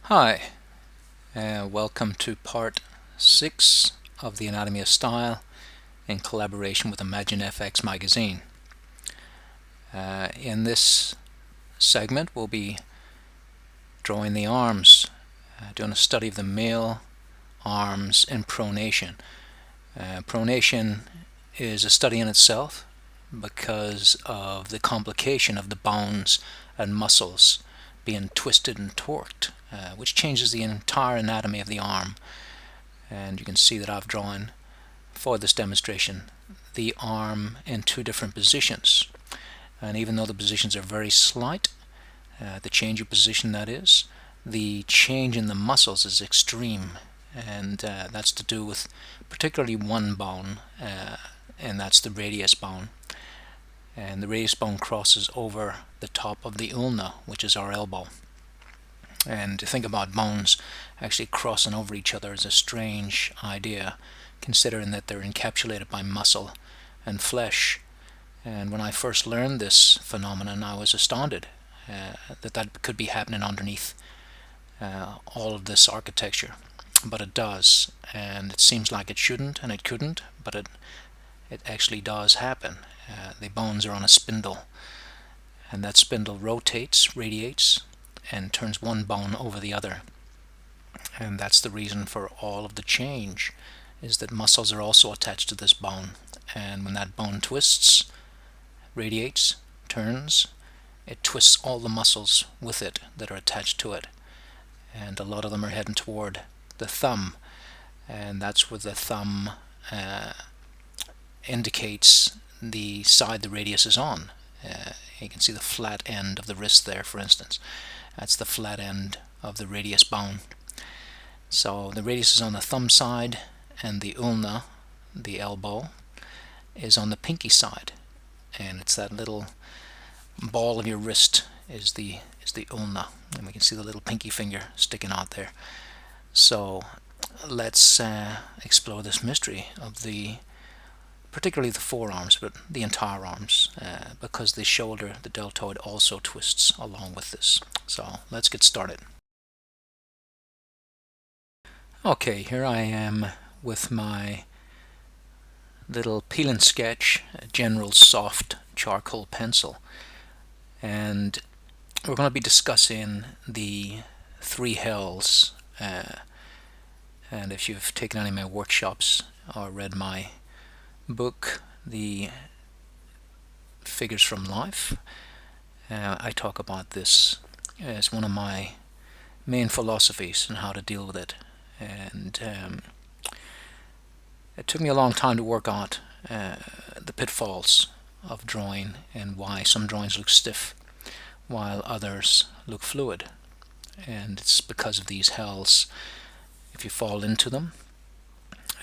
Hi, welcome to part 6 of the Anatomy of Style in collaboration with ImagineFX magazine. In this segment we'll be drawing the arms, doing a study of the male arms in pronation. Pronation is a study in itself because of the complication of the bones and muscles being twisted and torqued, which changes the entire anatomy of the arm. And you can see that I've drawn for this demonstration the arm in two different positions, and even though the positions are very slight, the change of position, that is, the change in the muscles is extreme, and that's to do with particularly one bone, and that's the radius bone. And the radius bone crosses over the top of the ulna, which is our elbow. And to think about bones actually crossing over each other is a strange idea, considering that they're encapsulated by muscle and flesh. And when I first learned this phenomenon, I was astounded that could be happening underneath all of this architecture. But it does, and it seems like it shouldn't and it couldn't, but it actually does happen. The bones are on a spindle, and that spindle rotates, radiates, and turns one bone over the other. And that's the reason for all of the change, is that muscles are also attached to this bone, and when that bone twists, radiates, turns, it twists all the muscles with it that are attached to it, and a lot of them are heading toward the thumb, and that's where the thumb indicates the side the radius is on. You can see the flat end of the wrist there, for instance. That's the flat end of the radius bone. So the radius is on the thumb side, and the ulna, the elbow, is on the pinky side, and it's that little ball of your wrist is the ulna, and we can see the little pinky finger sticking out there. So let's explore this mystery of particularly the forearms, but the entire arms, because the shoulder, the deltoid, also twists along with this. So let's get started. Okay, here I am with my little peel and sketch general soft charcoal pencil, and we're going to be discussing the three hells, and if you've taken any of my workshops or read my book, The Figures from Life, I talk about this as one of my main philosophies and how to deal with it. And it took me a long time to work out the pitfalls of drawing and why some drawings look stiff while others look fluid. And it's because of these hells. If you fall into them,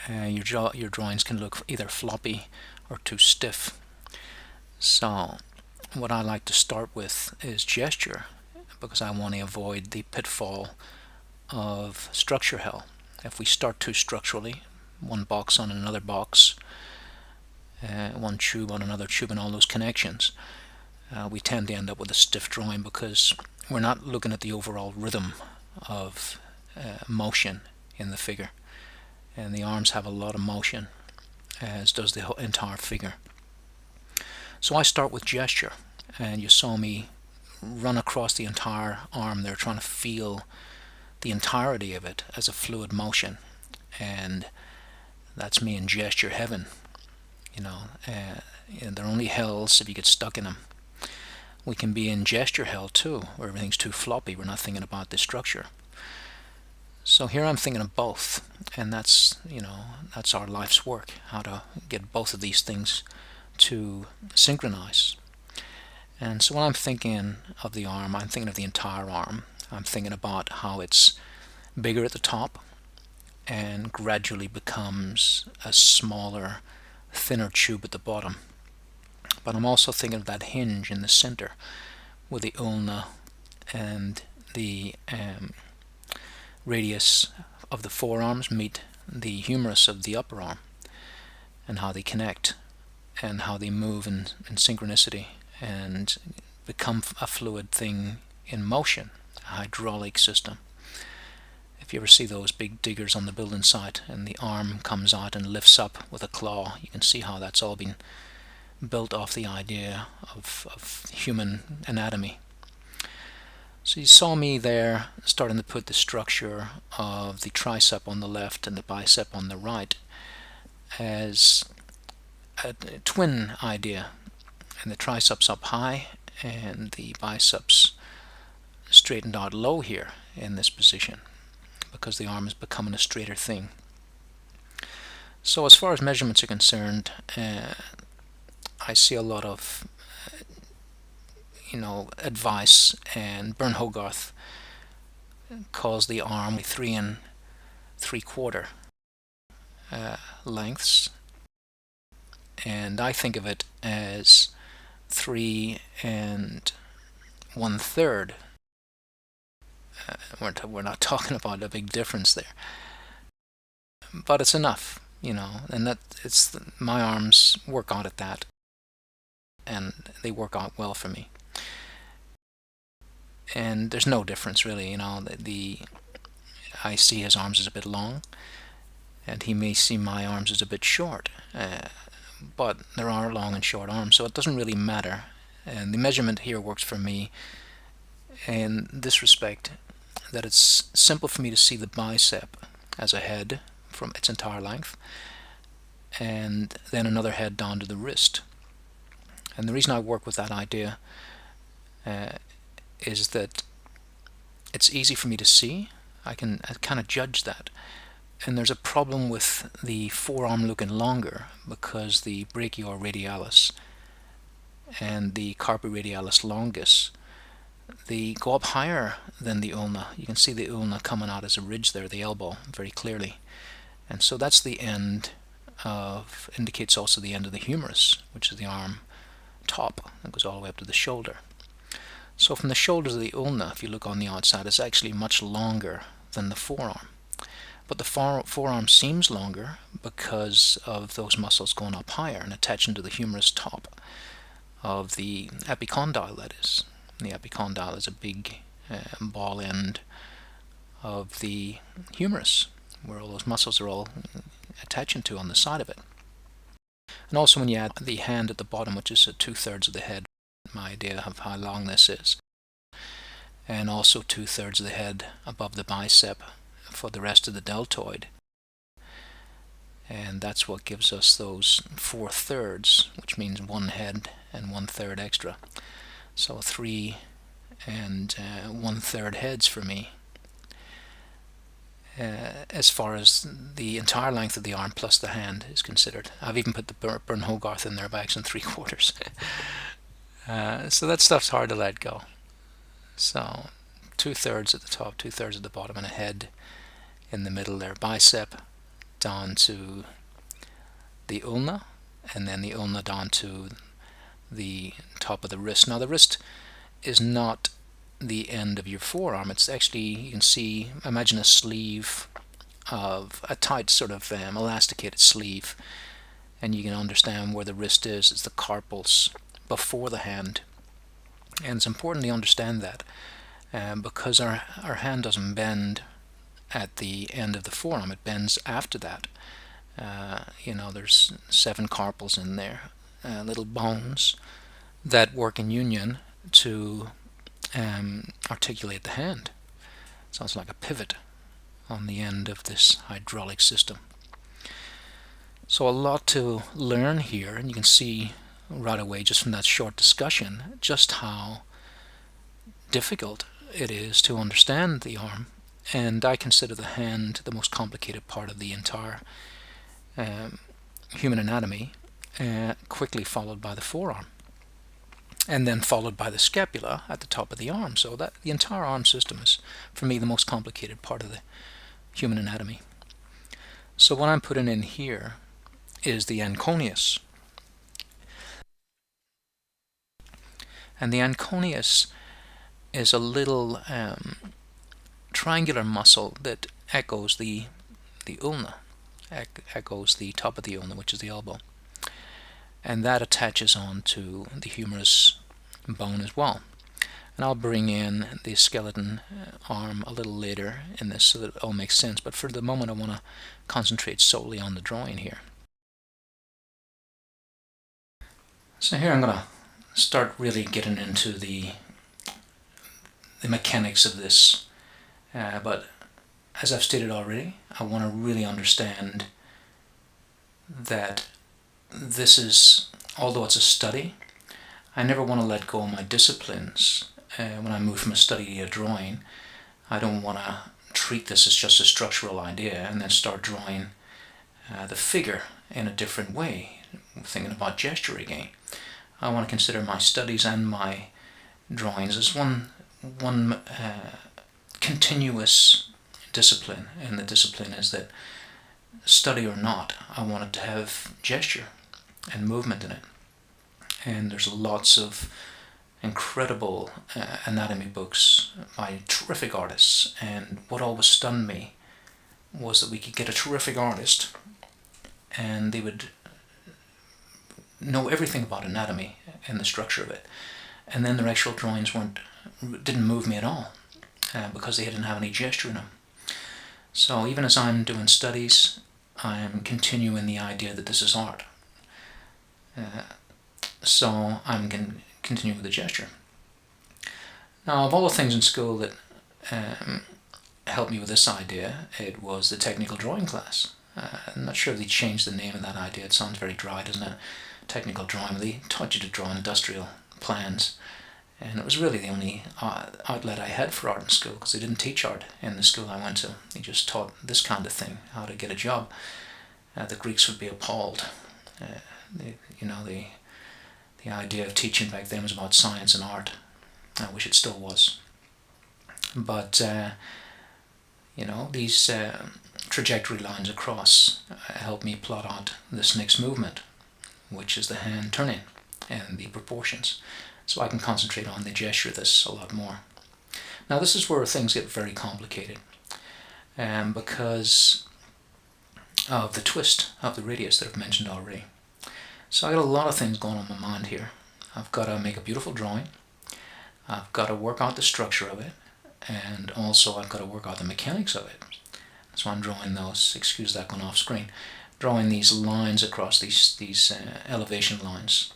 your drawings can look either floppy or too stiff. So what I like to start with is gesture, because I want to avoid the pitfall of structure hell. If we start too structurally, one box on another box, one tube on another tube, and all those connections, we tend to end up with a stiff drawing because we're not looking at the overall rhythm of motion in the figure. And the arms have a lot of motion, as does the entire figure. So I start with gesture, and you saw me run across the entire arm there, trying to feel the entirety of it as a fluid motion, and that's me in gesture heaven. And they're only hells if you get stuck in them. We can be in gesture hell too, where everything's too floppy, we're not thinking about the structure. So here I'm thinking of both, and that's our life's work, how to get both of these things to synchronize. And so when I'm thinking of the arm, I'm thinking of the entire arm. I'm thinking about how it's bigger at the top and gradually becomes a smaller, thinner tube at the bottom. But I'm also thinking of that hinge in the center where the ulna and the radius of the forearms meet the humerus of the upper arm, and how they connect and how they move in synchronicity and become a fluid thing in motion, a hydraulic system. If you ever see those big diggers on the building site and the arm comes out and lifts up with a claw, you can see how that's all been built off the idea of human anatomy. So you saw me there starting to put the structure of the tricep on the left and the bicep on the right as a twin idea, and the triceps up high and the biceps straightened out low here in this position, because the arm is becoming a straighter thing. So as far as measurements are concerned, I see a lot of advice, and Bern Hogarth calls the arm 3 3/4 lengths, and I think of it as 3 1/3. We're not talking about a big difference there, but it's enough, and that my arms work out at that, and they work out well for me. And there's no difference really, I see his arms as a bit long, and he may see my arms as a bit short, but there are long and short arms, so it doesn't really matter. And the measurement here works for me in this respect, that it's simple for me to see the bicep as a head from its entire length, and then another head down to the wrist. And the reason I work with that idea is that it's easy for me to see. I kind of judge that. And there's a problem with the forearm looking longer, because the brachioradialis and the carpi radialis longus, they go up higher than the ulna. You can see the ulna coming out as a ridge there, the elbow, very clearly. And so that's the end indicates also the end of the humerus, which is the arm top that goes all the way up to the shoulder. So from the shoulder to the ulna, if you look on the outside, it's actually much longer than the forearm. But the forearm seems longer because of those muscles going up higher and attaching to the humerus top of the epicondyle, that is. And the epicondyle is a big ball end of the humerus, where all those muscles are all attaching to on the side of it. And also when you add the hand at the bottom, which is 2/3 of the head, my idea of how long this is, and also 2/3 of the head above the bicep for the rest of the deltoid, and that's what gives us those 4/3, which means 1 head and 1/3 extra. So 3 1/3 heads for me, as far as the entire length of the arm plus the hand is considered. I've even put the Bern Hogarth in there by accident, 3/4. So that stuff's hard to let go. So 2/3 at the top, 2/3 at the bottom, and a head in the middle there, bicep down to the ulna, and then the ulna down to the top of the wrist. Now the wrist is not the end of your forearm. It's actually, you can see, imagine a sleeve of a tight sort of elasticated sleeve, and you can understand where the wrist is. It's the carpals before the hand, and it's important to understand that because our hand doesn't bend at the end of the forearm, it bends after that. There's 7 carpals in there, little bones that work in union to articulate the hand. Sounds like a pivot on the end of this hydraulic system. So a lot to learn here, and you can see right away just from that short discussion just how difficult it is to understand the arm. And I consider the hand the most complicated part of the entire human anatomy, quickly followed by the forearm, and then followed by the scapula at the top of the arm. So that the entire arm system is, for me, the most complicated part of the human anatomy. So what I'm putting in here is the anconeus. And the anconeus is a little triangular muscle that echoes the ulna, echoes the top of the ulna, which is the elbow, and that attaches on to the humerus bone as well. And I'll bring in the skeleton arm a little later in this so that it all makes sense, but for the moment I want to concentrate solely on the drawing here. So here I'm going to start really getting into the mechanics of this, but as I've stated already, I want to really understand that this is, although it's a study, I never want to let go of my disciplines. When I move from a study to a drawing, I don't want to treat this as just a structural idea and then start drawing the figure in a different way, thinking about gesture again. I want to consider my studies and my drawings as one continuous discipline, and the discipline is that, study or not, I want it to have gesture and movement in it. And there's lots of incredible anatomy books by terrific artists, and what always stunned me was that we could get a terrific artist and they would know everything about anatomy and the structure of it, and then their actual drawings didn't move me at all because they didn't have any gesture in them. So even as I'm doing studies, I'm continuing the idea that this is art. So I'm going to continue with the gesture. Now, of all the things in school that helped me with this idea, it was the technical drawing class. I'm not sure if they changed the name of that idea. It sounds very dry, doesn't it? Technical drawing. They taught you to draw industrial plans, and it was really the only outlet I had for art in school, because they didn't teach art in the school I went to. They just taught this kind of thing, how to get a job. The Greeks would be appalled. The idea of teaching back then was about science and art. I wish it still was. But these trajectory lines across help me plot out this next movement, which is the hand turning and the proportions, so I can concentrate on the gesture of this a lot more. Now this is where things get very complicated, because of the twist of the radius that I've mentioned already. So I got a lot of things going on in my mind here. I've got to make a beautiful drawing, I've got to work out the structure of it, and also I've got to work out the mechanics of it. So I'm drawing those, excuse that going off screen, drawing these lines across these elevation lines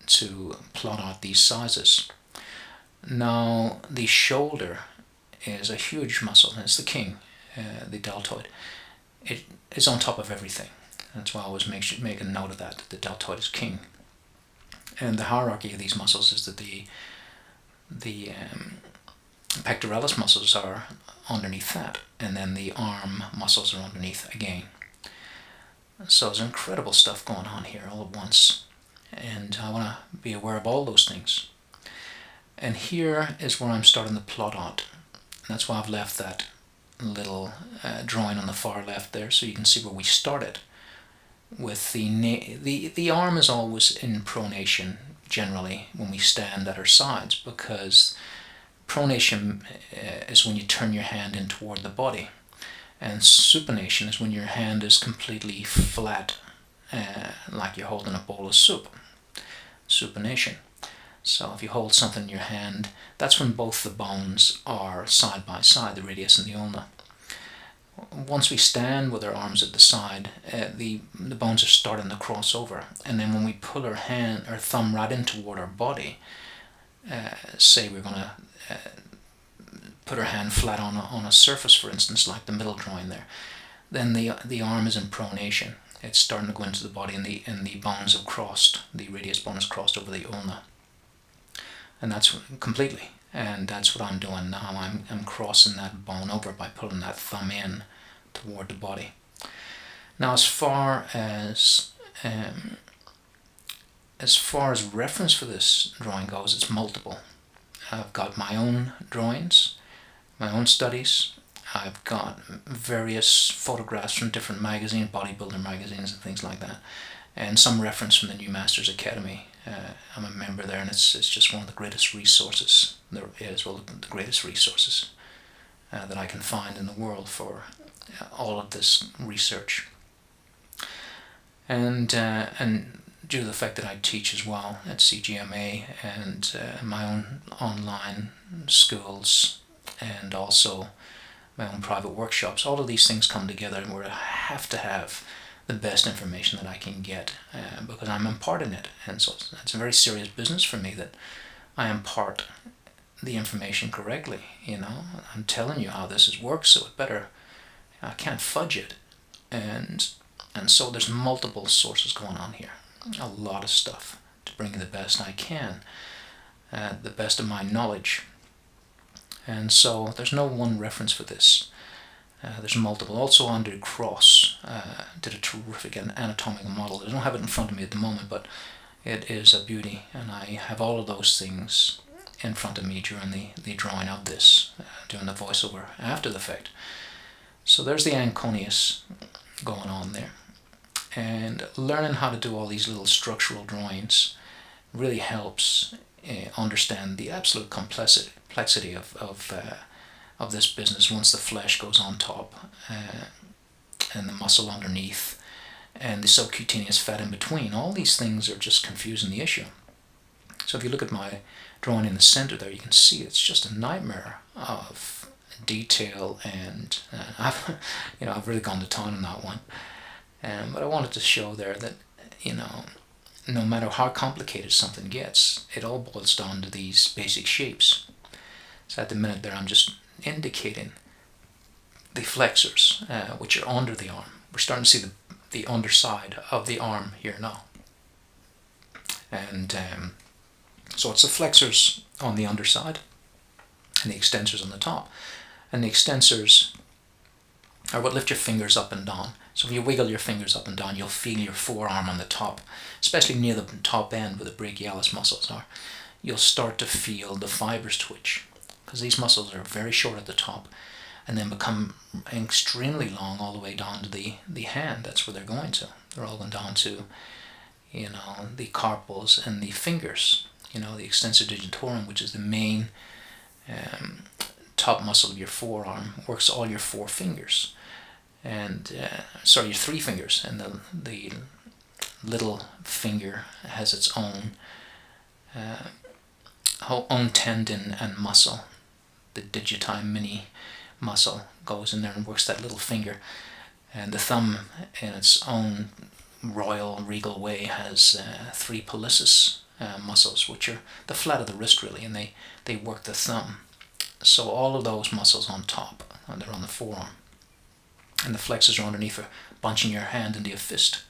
to plot out these sizes. Now the shoulder is a huge muscle, and it's the king, the deltoid. It is on top of everything. That's why I always make a note of that the deltoid is king. And the hierarchy of these muscles is that the pectoralis muscles are underneath that, and then the arm muscles are underneath again. So there's incredible stuff going on here all at once, and I want to be aware of all those things. And here is where I'm starting to plot out. That's why I've left that little drawing on the far left there, so you can see where we started. With the arm is always in pronation generally when we stand at our sides, because pronation is when you turn your hand in toward the body, and supination is when your hand is completely flat, like you're holding a bowl of soup. Supination. So if you hold something in your hand, that's when both the bones are side by side, the radius and the ulna. Once we stand with our arms at the side, the bones are starting to cross over, and then when we pull our thumb right in toward our body, say we're going to put our hand flat on a surface, for instance, like the middle drawing there, then the arm is in pronation. It's starting to go into the body, and the bones have crossed. The radius bone has crossed over the ulna, and that's completely. And that's what I'm doing now. I'm crossing that bone over by pulling that thumb in toward the body. Now, as far as reference for this drawing goes, it's multiple. I've got my own drawings, my own studies. I've got various photographs from different magazines, bodybuilder magazines and things like that, and some reference from the New Masters Academy. I'm a member there, and it's just one of the greatest resources there is, well, the greatest resources that I can find in the world for all of this research. And due to the fact that I teach as well at CGMA and my own online schools and also my own private workshops, all of these things come together where I have to have the best information that I can get because I'm imparting it. And so it's a very serious business for me that I impart the information correctly. I'm telling you how this works, so I can't fudge it. And so there's multiple sources going on here, a lot of stuff to bring you the best I can, the best of my knowledge. And so there's no one reference for this. There's multiple. Also Andrew Cross did a terrific anatomical model. I don't have it in front of me at the moment, but it is a beauty, and I have all of those things in front of me during the drawing of this, doing the voiceover after the fact. So there's the anconeus going on there. And learning how to do all these little structural drawings really helps understand the absolute complexity of this business once the flesh goes on top and the muscle underneath and the subcutaneous fat in between. All these things are just confusing the issue. So if you look at my drawing in the center there, you can see it's just a nightmare of detail, and I've really gone to town on that one. But I wanted to show there that no matter how complicated something gets, it all boils down to these basic shapes. So at the minute there, I'm just indicating the flexors, which are under the arm. We're starting to see the underside of the arm here now. And so it's the flexors on the underside and the extensors on the top. And the extensors are what lift your fingers up and down. So if you wiggle your fingers up and down, you'll feel your forearm on the top, especially near the top end where the brachialis muscles are. You'll start to feel the fibers twitch, because these muscles are very short at the top and then become extremely long all the way down to the hand. That's where they're going to. They're all going down to, the carpals and the fingers. The extensor digitorum, which is the main top muscle of your forearm, works all your four fingers. And your three fingers, and the little finger has its own tendon and muscle. The digiti mini muscle goes in there and works that little finger, and the thumb in its own royal regal way has three pollicis muscles, which are the flat of the wrist really, and they work the thumb. So all of those muscles on top, and they're on the forearm. And the flexors are underneath for bunching your hand into a fist.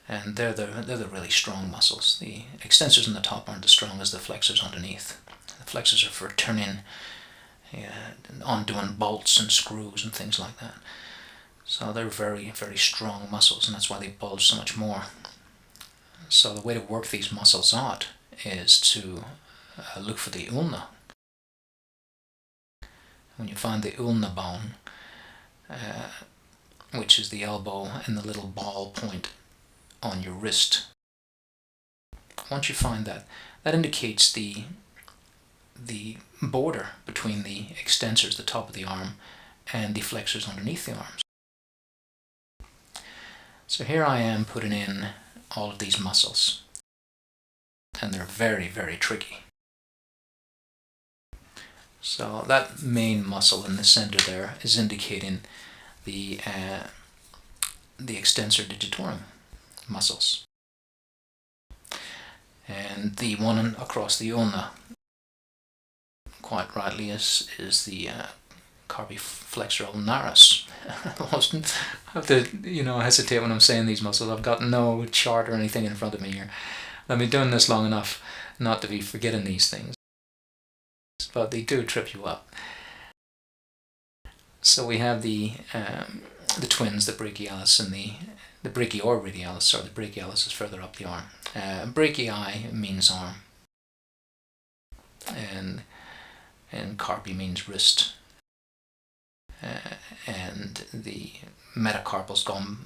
And they're the really strong muscles. The extensors on the top aren't as strong as the flexors underneath. The flexors are for turning, undoing bolts and screws and things like that. So they're very, very strong muscles, and that's why they bulge so much more. So the way to work these muscles out is to look for the ulna. When you find the ulna bone, which is the elbow and the little ball point on your wrist. Once you find that, that indicates the border between the extensors, the top of the arm, and the flexors underneath the arms. So here I am putting in all of these muscles, and they're very, very tricky. So that main muscle in the center there is indicating the extensor digitorum muscles, and the one across the ulna, quite rightly, is the carpi flexor ulnaris. I have to hesitate when I'm saying these muscles. I've got no chart or anything in front of me here. I've been doing this long enough not to be forgetting these things, but they do trip you up. So we have the twins, the brachialis and the brachior radialis. Sorry, the brachialis is further up the arm. Brachii means arm, and carpi means wrist, and the metacarpals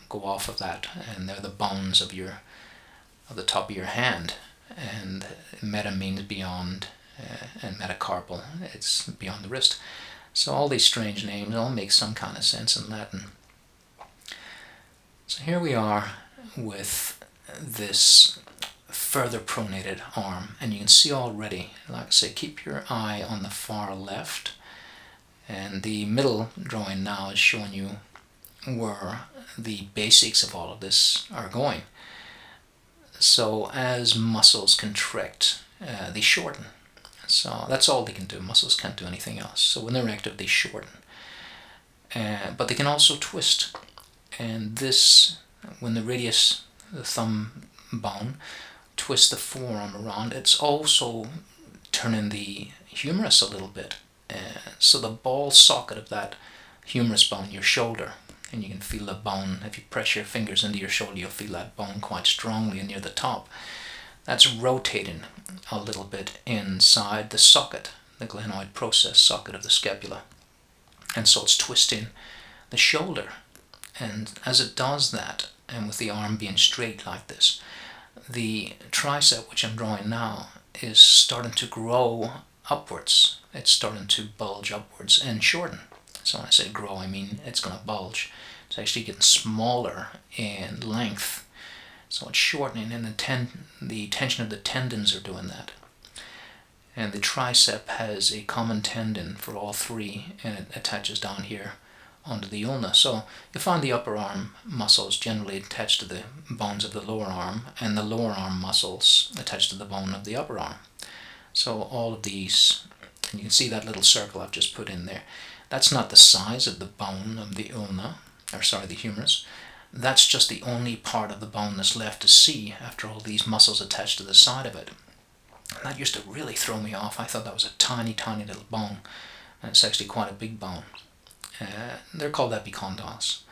go off of that, and they're the bones of the top of your hand. And meta means beyond, and metacarpal, it's beyond the wrist. So all these strange names all make some kind of sense in Latin. So here we are with this further pronated arm, and you can see already, like I say, keep your eye on the far left, and the middle drawing now is showing you where the basics of all of this are going. So as muscles contract, they shorten. So that's all they can do. Muscles can't do anything else. So when they're active, they shorten. But they can also twist. And this, when the radius, the thumb bone, twists the forearm around, it's also turning the humerus a little bit. So the ball socket of that humerus bone, your shoulder, and you can feel the bone. If you press your fingers into your shoulder, you'll feel that bone quite strongly near the top. That's rotating a little bit inside the socket, the glenoid process socket of the scapula. And so it's twisting the shoulder. And as it does that, and with the arm being straight like this, the tricep, which I'm drawing now, is starting to grow upwards. It's starting to bulge upwards and shorten. So when I say grow, I mean it's going to bulge. It's actually getting smaller in length. So it's shortening, and the tension of the tendons are doing that. And the tricep has a common tendon for all three, and it attaches down here onto the ulna. So you find the upper arm muscles generally attached to the bones of the lower arm, and the lower arm muscles attached to the bone of the upper arm. So all of these, and you can see that little circle I've just put in there. That's not the size of the bone of the ulna, or sorry, the humerus. That's just the only part of the bone that's left to see after all these muscles attached to the side of it. And that used to really throw me off. I thought that was a tiny, tiny little bone, and it's actually quite a big bone. They're called epicondyles,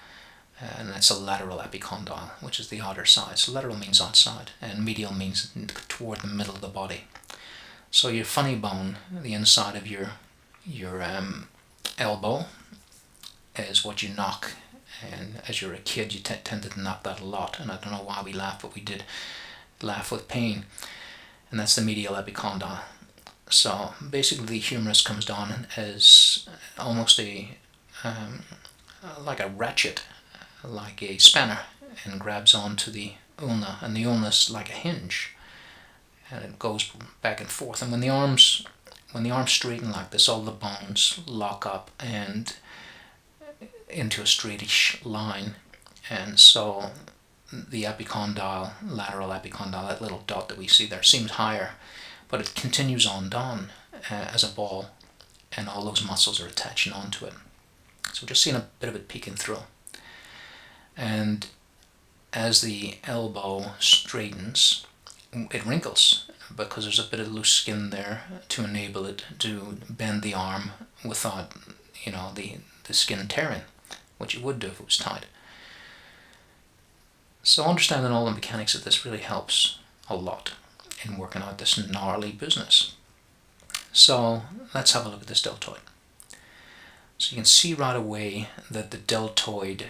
and that's a lateral epicondyle, which is the outer side. So lateral means outside, and medial means toward the middle of the body. So your funny bone, the inside of your elbow, is what you knock. And as you're a kid, you tended to knock that a lot. And I don't know why we laugh, but we did laugh with pain. And that's the medial epicondyle. So basically, the humerus comes down as almost like a ratchet, like a spanner, and grabs onto the ulna. And the ulna is like a hinge, and it goes back and forth. And when the arms straighten like this, all the bones lock up and into a straightish line, and so the epicondyle, lateral epicondyle, that little dot that we see there, seems higher, but it continues on down as a ball, and all those muscles are attaching onto it. So we're just seeing a bit of it peeking through. And as the elbow straightens, it wrinkles because there's a bit of loose skin there to enable it to bend the arm without, the skin tearing, which it would do if it was tight. So understanding all the mechanics of this really helps a lot in working out this gnarly business. So let's have a look at this deltoid. So you can see right away that the deltoid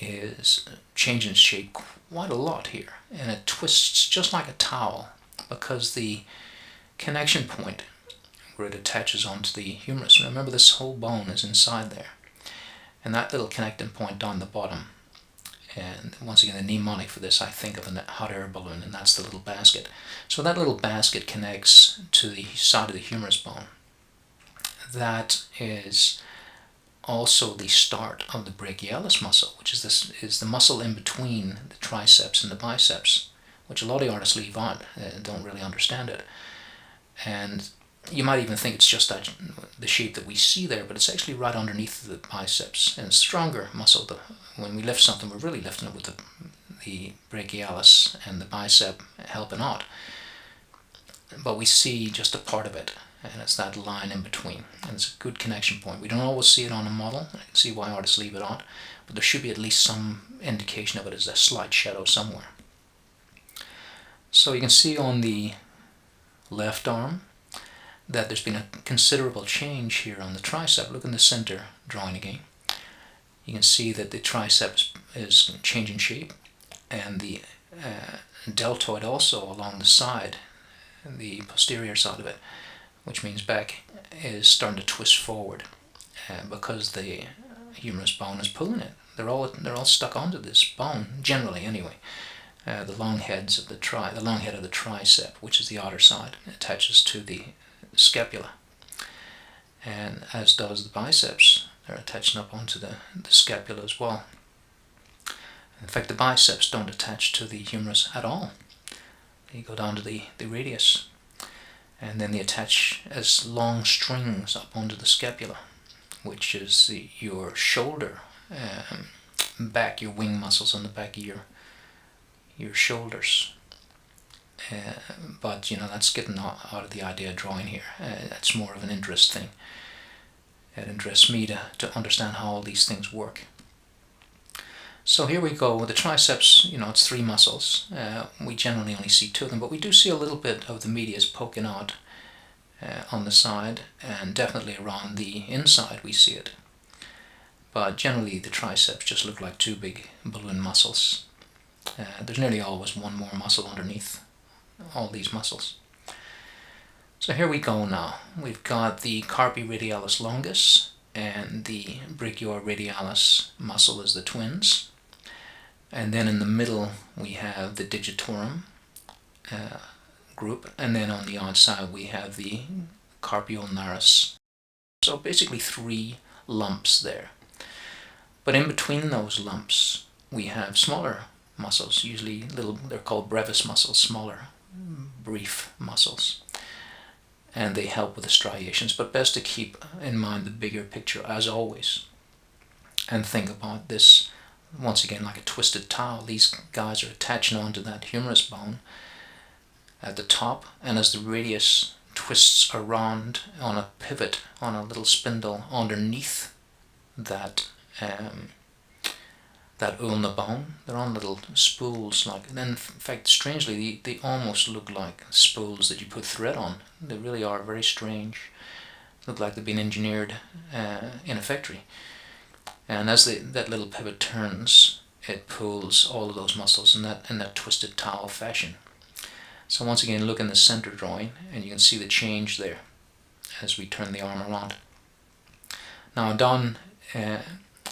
is changing shape quite a lot here, and it twists just like a towel because the connection point where it attaches onto the humerus, remember this whole bone is inside there, and that little connecting point down the bottom, and once again the mnemonic for this, I think of a hot air balloon, and that's the little basket. So that little basket connects to the side of the humerus bone. That is also the start of the brachialis muscle, which is the muscle in between the triceps and the biceps, which a lot of artists leave out, don't really understand it. And you might even think it's just the shape that we see there, but it's actually right underneath the biceps, and it's a stronger muscle. When we lift something, we're really lifting it with the brachialis and the bicep helping out. But we see just a part of it, and it's that line in between, and it's a good connection point. We don't always see it on a model. I can see why artists leave it out, but there should be at least some indication of it as a slight shadow somewhere. So you can see on the left arm that there's been a considerable change here on the tricep. Look in the center drawing again. You can see that the tricep is changing shape, and the deltoid also along the side, the posterior side of it, which means back, is starting to twist forward because the humerus bone is pulling it. They're all stuck onto this bone, generally anyway. the long heads of the the long head of the tricep, which is the outer side, attaches to the scapula, and as does the biceps. They're attaching up onto the scapula as well. In fact, the biceps don't attach to the humerus at all. They go down to the radius, and then they attach as long strings up onto the scapula, which is your shoulder back, your wing muscles on the back of your shoulders. But that's getting out of the idea of drawing here. That's more of an interest thing. It interests me to understand how all these things work. So here we go. The triceps, it's 3 muscles. We generally only see 2 of them, but we do see a little bit of the medius poking out on the side, and definitely around the inside we see it. But generally the triceps just look like 2 big balloon muscles. There's nearly always one more muscle underneath all these muscles. So here we go now. We've got the carpi radialis longus and the brachioradialis muscle as the twins. And then in the middle we have the digitorum group, and then on the outside we have the carpi ulnaris. So basically 3 lumps there. But in between those lumps we have smaller muscles, usually they're called brevis muscles, smaller, brief muscles. And they help with the striations, but best to keep in mind the bigger picture as always. And think about this, once again, like a twisted towel. These guys are attaching onto that humerus bone at the top, and as the radius twists around on a pivot, on a little spindle underneath that ulna bone, they're on little spools, and in fact, strangely, they almost look like spools that you put thread on. They really are very strange. Look like they've been engineered in a factory. And as that little pivot turns, it pulls all of those muscles in that twisted towel fashion. So once again, look in the center drawing, and you can see the change there as we turn the arm around. Now down,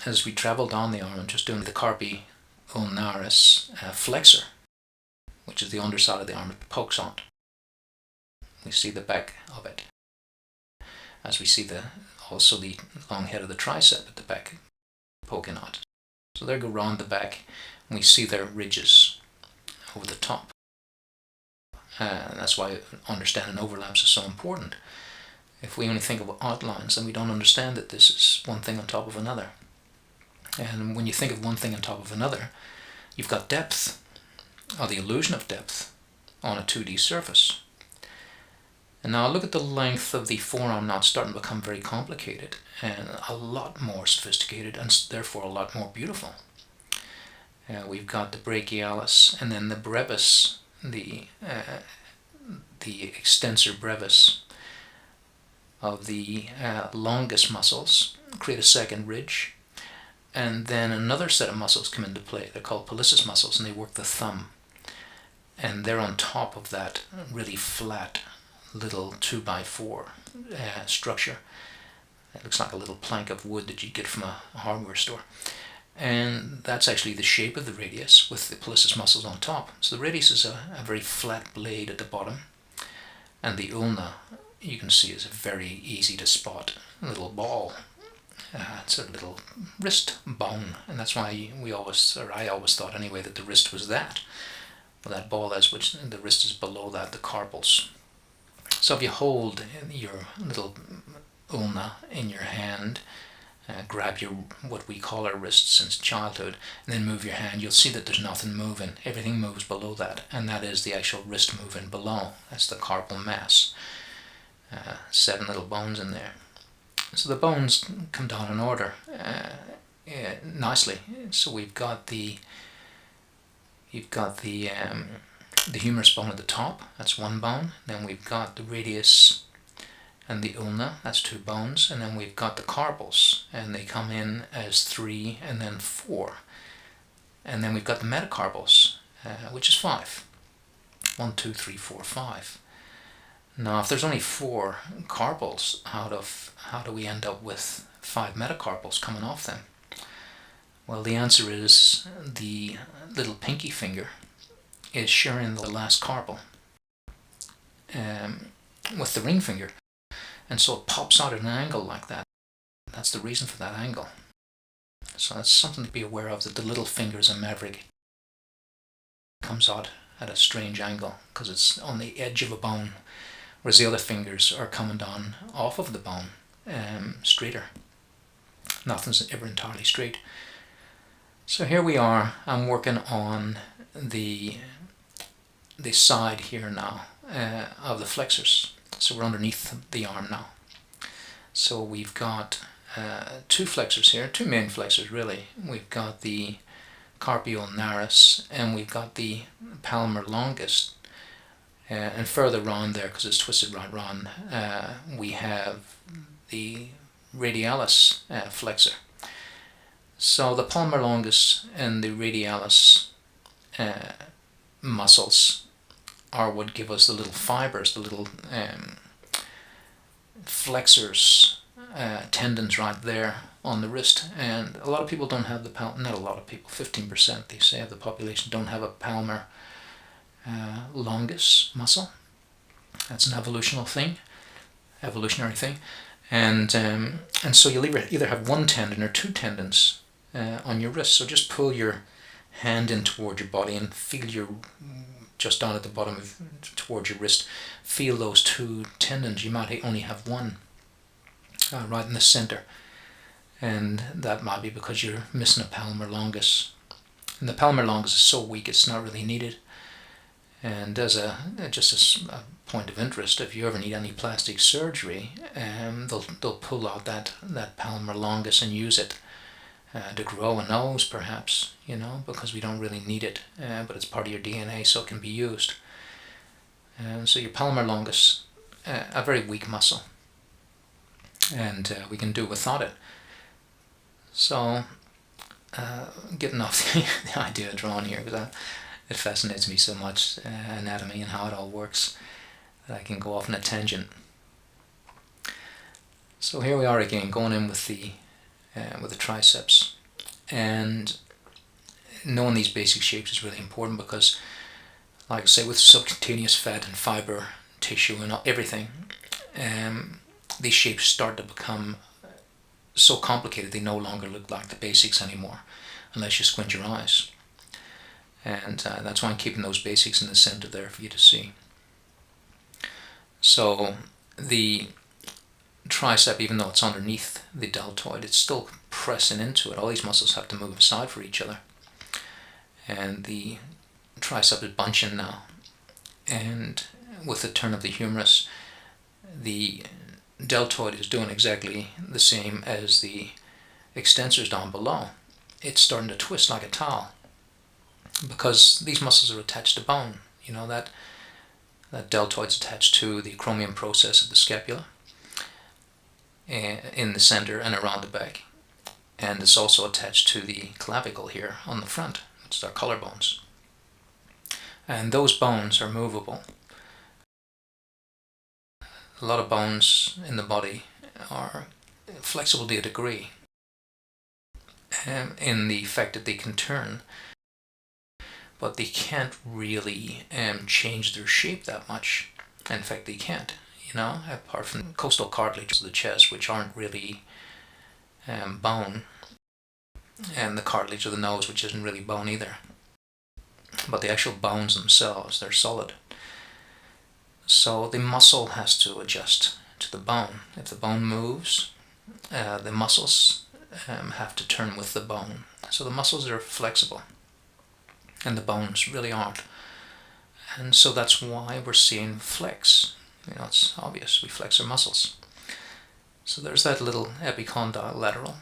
as we travel down the arm, I'm just doing the carpi ulnaris flexor, which is the underside of the arm. It pokes on. We see the back of it, as we see also the long head of the tricep at the back poking out. So they go round the back, and we see their ridges over the top. And that's why understanding overlaps is so important. If we only think of outlines, then we don't understand that this is one thing on top of another. And when you think of one thing on top of another, you've got depth, or the illusion of depth, on a 2D surface. And now look at the length of the forearm. Now it's starting to become very complicated and a lot more sophisticated, and therefore a lot more beautiful. We've got the brachialis, and then the brevis, the extensor brevis of the longus muscles create a second ridge, and then another set of muscles come into play. They're called pollicis muscles, and they work the thumb, and they're on top of that really flat little 2x4 structure. It looks like a little plank of wood that you get from a hardware store. And that's actually the shape of the radius with the pollicis muscles on top. So the radius is a very flat blade at the bottom, and the ulna, you can see, is a very easy to spot little ball. It's a little wrist bone, and that's why I always thought anyway, that the wrist was that. Well, that ball is, which the wrist is below that, the carpals. So if you hold your little ulna in your hand, grab what we call our wrist since childhood, and then move your hand, you'll see that there's nothing moving. Everything moves below that, and that is the actual wrist moving below. That's the carpal mass. 7 little bones in there. So the bones come down in order nicely. So we've got the humerus bone at the top. That's 1 bone. Then we've got the radius and the ulna, that's 2 bones, and then we've got the carpals, and they come in as 3 and then 4. And then we've got the metacarpals, which is 5. 1, 2, 3, 4, 5. Now, if there's only 4 carpals, how do we end up with 5 metacarpals coming off them? Well, the answer is the little pinky finger is sharing the last carpal with the ring finger, and so it pops out at an angle like that. That's the reason for that angle. So that's something to be aware of, that the little finger is a maverick. It comes out at a strange angle because it's on the edge of a bone, whereas the other fingers are coming down off of the bone, straighter. Nothing's ever entirely straight. So here we are. I'm working on the side here now of the flexors. So we're underneath the arm now. So we've got two flexors here, two main flexors really. We've got the carpio ulnaris and we've got the palmar longus. And further round there, because it's twisted right round, we have the radialis flexor. So the palmar longus and the radialis muscles are what give us the little fibers, the little flexors, tendons right there on the wrist. And a lot of people don't have not a lot of people, 15% they say of the population don't have a palmar longus muscle. That's an evolutionary thing, and so you'll either have one tendon or two tendons on your wrist. So just pull your hand in toward your body and feel just down at the bottom towards your wrist. Feel those two tendons. You might only have one right in the center, and that might be because you're missing a palmar longus. And the palmar longus is so weak it's not really needed. And as just a point of interest, if you ever need any plastic surgery, they'll pull out that palmar longus and use it to grow a nose, perhaps, because we don't really need it, but it's part of your DNA, so it can be used. So your palmar longus, a very weak muscle, and we can do without it. So getting off the idea of drawing here, because it fascinates me so much, anatomy and how it all works, that I can go off on a tangent. So here we are again, going in with the triceps, and knowing these basic shapes is really important because, like I say, with subcutaneous fat and fiber tissue and everything, these shapes start to become so complicated they no longer look like the basics anymore, unless you squint your eyes. And that's why I'm keeping those basics in the center there for you to see. So the tricep, even though it's underneath the deltoid, it's still pressing into it. All these muscles have to move aside for each other. And the tricep is bunching now. And with the turn of the humerus, the deltoid is doing exactly the same as the extensors down below. It's starting to twist like a towel, because these muscles are attached to bone. That deltoid's attached to the acromion process of the scapula in the center and around the back, and it's also attached to the clavicle here on the front, which is our collarbones. And those bones are movable. A lot of bones in the body are flexible to a degree, in the fact that they can turn, but they can't really change their shape that much. In fact, they can't, apart from costal cartilages of the chest, which aren't really bone, and the cartilage of the nose, which isn't really bone either. But the actual bones themselves, they're solid. So the muscle has to adjust to the bone. If the bone moves, the muscles have to turn with the bone. So the muscles are flexible, and the bones really aren't. And so that's why we're seeing flex. It's obvious, we flex our muscles. So there's that little epicondyle lateral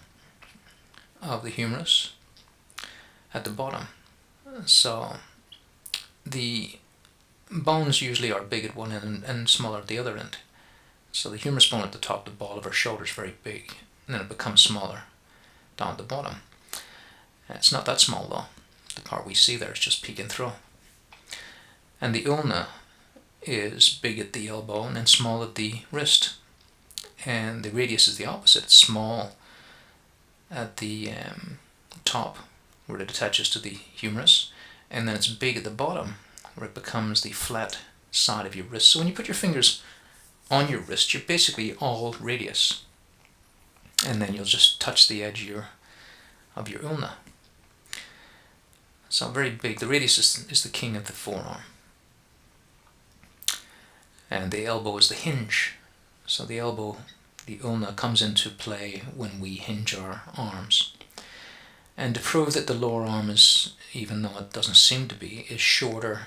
of the humerus at the bottom. So the bones usually are big at one end and smaller at the other end. So the humerus bone at the top, the ball of our shoulder, is very big, and then it becomes smaller down at the bottom. It's not that small though. The part we see there is just peeking through. And the ulna is big at the elbow and then small at the wrist. And the radius is the opposite. It's small at the top where it attaches to the humerus, and then it's big at the bottom where it becomes the flat side of your wrist. So when you put your fingers on your wrist, you're basically all radius, and then you'll just touch the edge of your ulna. So very big. The radius is the king of the forearm, and the elbow is the hinge. So the elbow, the ulna, comes into play when we hinge our arms. And to prove that the lower arm is, even though it doesn't seem to be, is shorter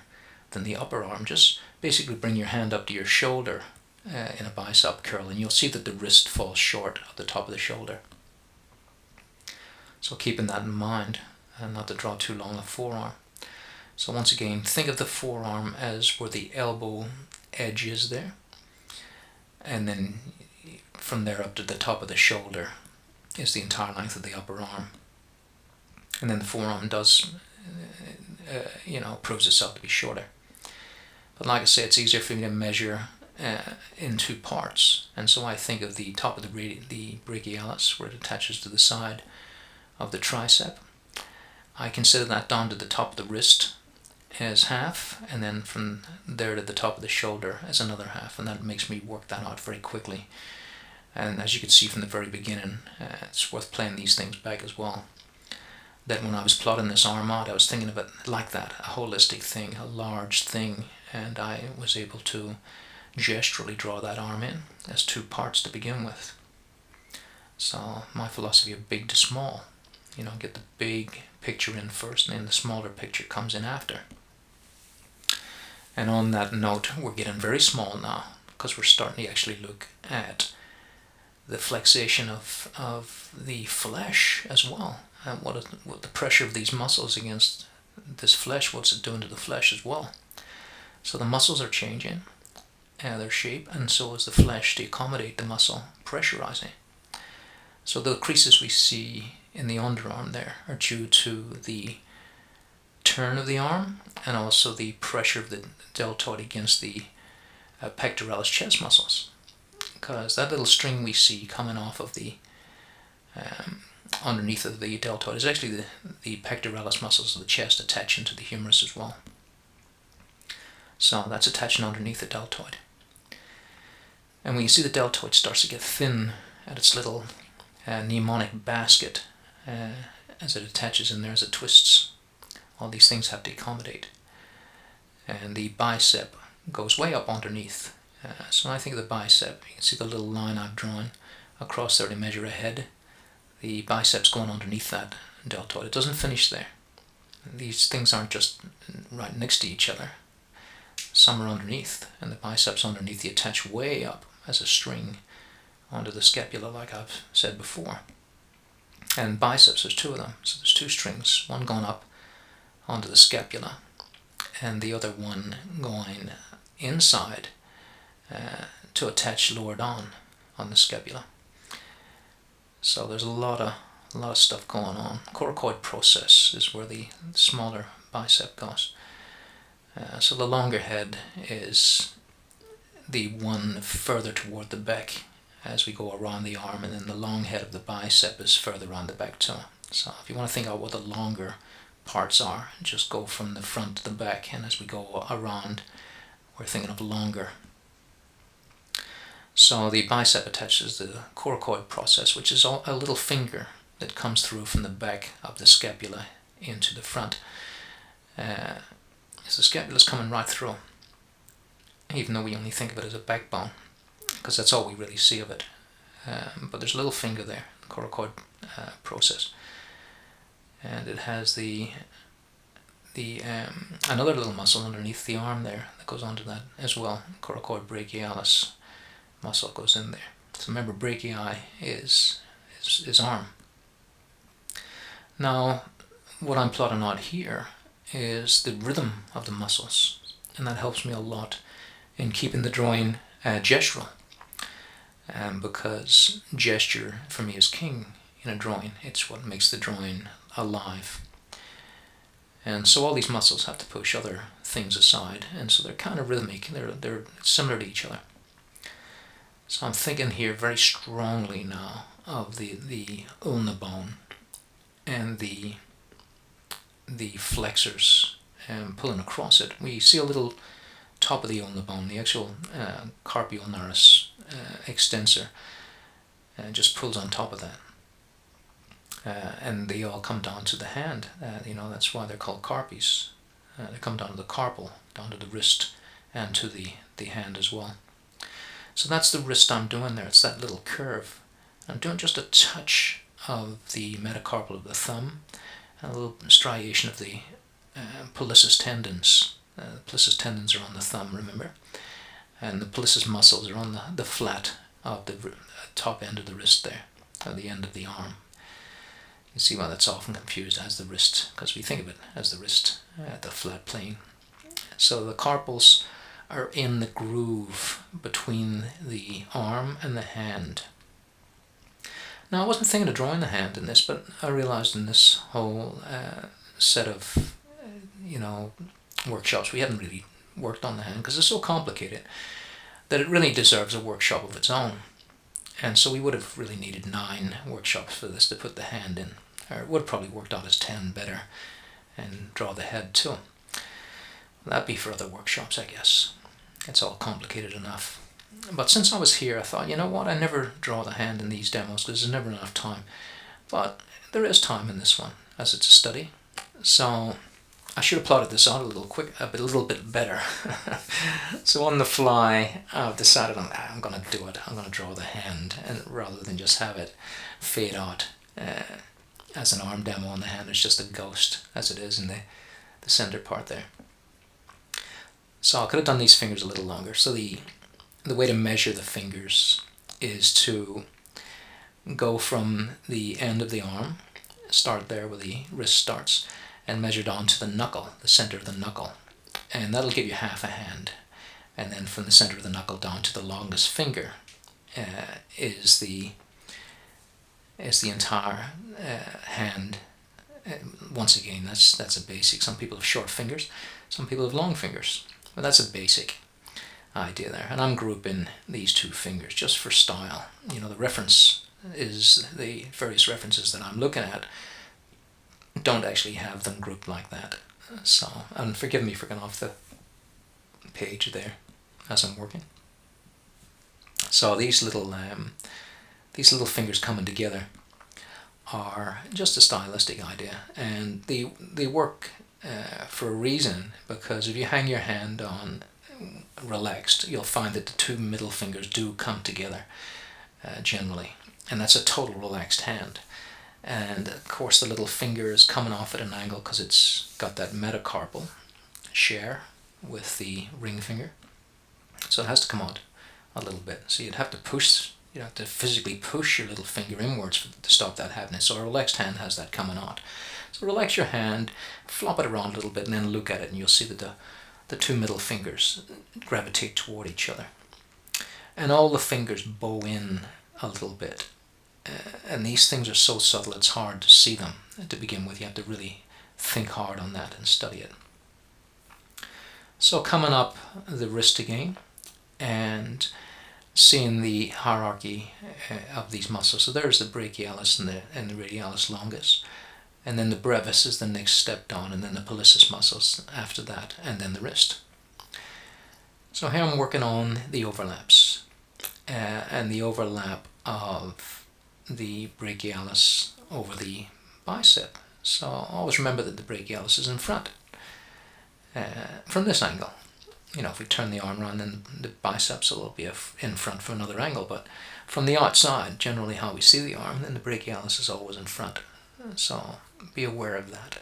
than the upper arm, just basically bring your hand up to your shoulder in a bicep curl, and you'll see that the wrist falls short of the top of the shoulder. So keeping that in mind, and not to draw too long a forearm. So once again, think of the forearm as where the elbow edge is there, and then from there up to the top of the shoulder is the entire length of the upper arm. And then the forearm does, proves itself to be shorter. But like I say, it's easier for me to measure in two parts. And so I think of the top of the brachialis, where it attaches to the side of the tricep. I consider that down to the top of the wrist as half, and then from there to the top of the shoulder as another half. And that makes me work that out very quickly. And as you can see from the very beginning, it's worth playing these things back as well. That when I was plotting this arm out, I was thinking of it like that, a holistic thing, a large thing, and I was able to gesturally draw that arm in as two parts to begin with. So my philosophy of big to small, get the big picture in first, and then the smaller picture comes in after. And on that note, we're getting very small now, because we're starting to actually look at the flexation of the flesh as well. And what the pressure of these muscles against this flesh, what's it doing to the flesh as well. So the muscles are changing their shape, and so is the flesh to accommodate the muscle pressurizing. So the creases we see in the underarm there are due to the turn of the arm, and also the pressure of the deltoid against the pectoralis chest muscles. Because that little string we see coming off of the underneath of the deltoid is actually the pectoralis muscles of the chest attaching to the humerus as well. So that's attaching underneath the deltoid. And when you see the deltoid starts to get thin at its little mnemonic basket as it attaches in there, as it twists, all these things have to accommodate. And the bicep goes way up underneath. So when I think of the bicep, you can see the little line I've drawn across there to measure a head. The bicep's going underneath that deltoid. It doesn't finish there. These things aren't just right next to each other. Some are underneath, and the biceps underneath, they attach way up as a string onto the scapula, like I've said before. And biceps, there's two of them. So there's two strings, one going up onto the scapula, and the other one going inside to attach lower down on the scapula. So there's a lot of stuff going on. Coracoid process is where the smaller bicep goes. So the longer head is the one further toward the back as we go around the arm, and then the long head of the bicep is further around the back too. So if you want to think out what the longer parts are, just go from the front to the back, and as we go around, we're thinking of longer. So the bicep attaches the coracoid process, which is a little finger that comes through from the back of the scapula into the front. So the scapula is coming right through, even though we only think of it as a backbone, because that's all we really see of it. But there's a little finger there, the coracoid process, and it has another little muscle underneath the arm there that goes onto that as well. Coracoid brachialis muscle goes in there. So remember, brachii is arm. Now, what I'm plotting out here is the rhythm of the muscles, and that helps me a lot in keeping the drawing gestural, because gesture for me is king in a drawing. It's what makes the drawing alive. And so all these muscles have to push other things aside, and so they're kind of rhythmic. They're similar to each other. So I'm thinking here very strongly now of the ulna bone and the flexors pulling across it, we see a little top of the ulnar bone, the actual carpi extensor, just pulls on top of that. And they all come down to the hand. That's why they're called carpes. They come down to the carpal, down to the wrist, and to the hand as well. So that's the wrist I'm doing there. It's that little curve. I'm doing just a touch of the metacarpal of the thumb, and a little striation of the pollicis tendons. The pollicis tendons are on the thumb, remember? And the pollicis muscles are on the flat of the top end of the wrist there, at the end of the arm. You see why that's often confused as the wrist, because we think of it as the wrist at the flat plane. So the carpals are in the groove between the arm and the hand. Now, I wasn't thinking of drawing the hand in this, but I realized in this whole set of workshops, we hadn't really worked on the hand because it's so complicated that it really deserves a workshop of its own. And so we would have really needed 9 workshops for this to put the hand in. Or it would have probably worked out as 10 better, and draw the head too. That'd be for other workshops, I guess. It's all complicated enough. But since I was here, I thought, you know what, I never draw the hand in these demos because there's never enough time. But there is time in this one, as it's a study. So I should have plotted this out a little bit better. So on the fly, I've decided I'm going to do it. I'm going to draw the hand, and rather than just have it fade out as an arm demo on the hand, it's just a ghost, as it is in the center part there. So I could have done these fingers a little longer. So the way to measure the fingers is to go from the end of the arm, start there where the wrist starts, and measure down to the knuckle, the center of the knuckle. And that'll give you half a hand. And then from the center of the knuckle down to the longest finger is the entire hand. Once again, that's a basic. Some people have short fingers, some people have long fingers. But that's a basic idea there. And I'm grouping these 2 fingers just for style. The reference is the various references that I'm looking at don't actually have them grouped like that. So, and forgive me for going off the page there as I'm working. So these little fingers coming together are just a stylistic idea, and they work for a reason, because if you hang your hand on relaxed, you'll find that the 2 middle fingers do come together generally, and that's a total relaxed hand. And of course the little finger is coming off at an angle because it's got that metacarpal share with the ring finger, so it has to come out a little bit. So you'd have to physically push your little finger inwards to stop that happening. So a relaxed hand has that coming out. So relax your hand, flop it around a little bit, and then look at it, and you'll see that the 2 middle fingers gravitate toward each other. And all the fingers bow in a little bit. And these things are so subtle it's hard to see them to begin with. You have to really think hard on that and study it. So coming up the wrist again, and seeing the hierarchy of these muscles. So there's the brachialis and the radialis longus, and then the brevis is the next step down, and then the pollicis muscles after that, and then the wrist. So here I'm working on the overlaps, and the overlap of the brachialis over the bicep. So always remember that the brachialis is in front from this angle. If we turn the arm around, then the biceps will be in front from another angle, but from the outside, generally how we see the arm, then the brachialis is always in front. So be aware of that,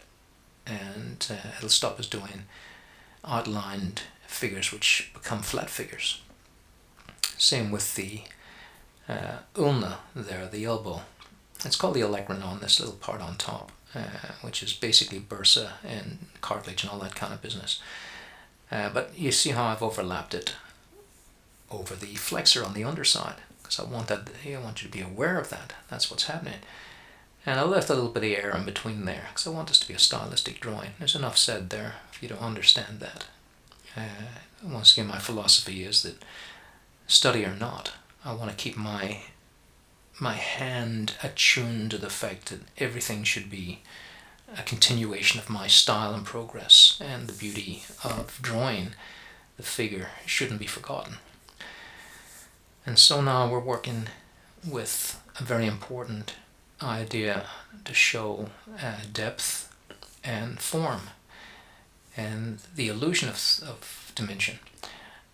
and it'll stop us doing outlined figures which become flat figures. Same with the ulna there, the elbow. It's called the olecranon, this little part on top, which is basically bursa and cartilage and all that kind of business. But you see how I've overlapped it over the flexor on the underside, because I want you to be aware of that. That's what's happening. And I left a little bit of air in between there, because I want this to be a stylistic drawing. There's enough said there if you don't understand that. Once again, my philosophy is that, study or not, I want to keep my hand attuned to the fact that everything should be a continuation of my style and progress. purpose and the beauty of drawing the figure shouldn't be forgotten. And so now we're working with a very important idea to show depth and form and the illusion of dimension.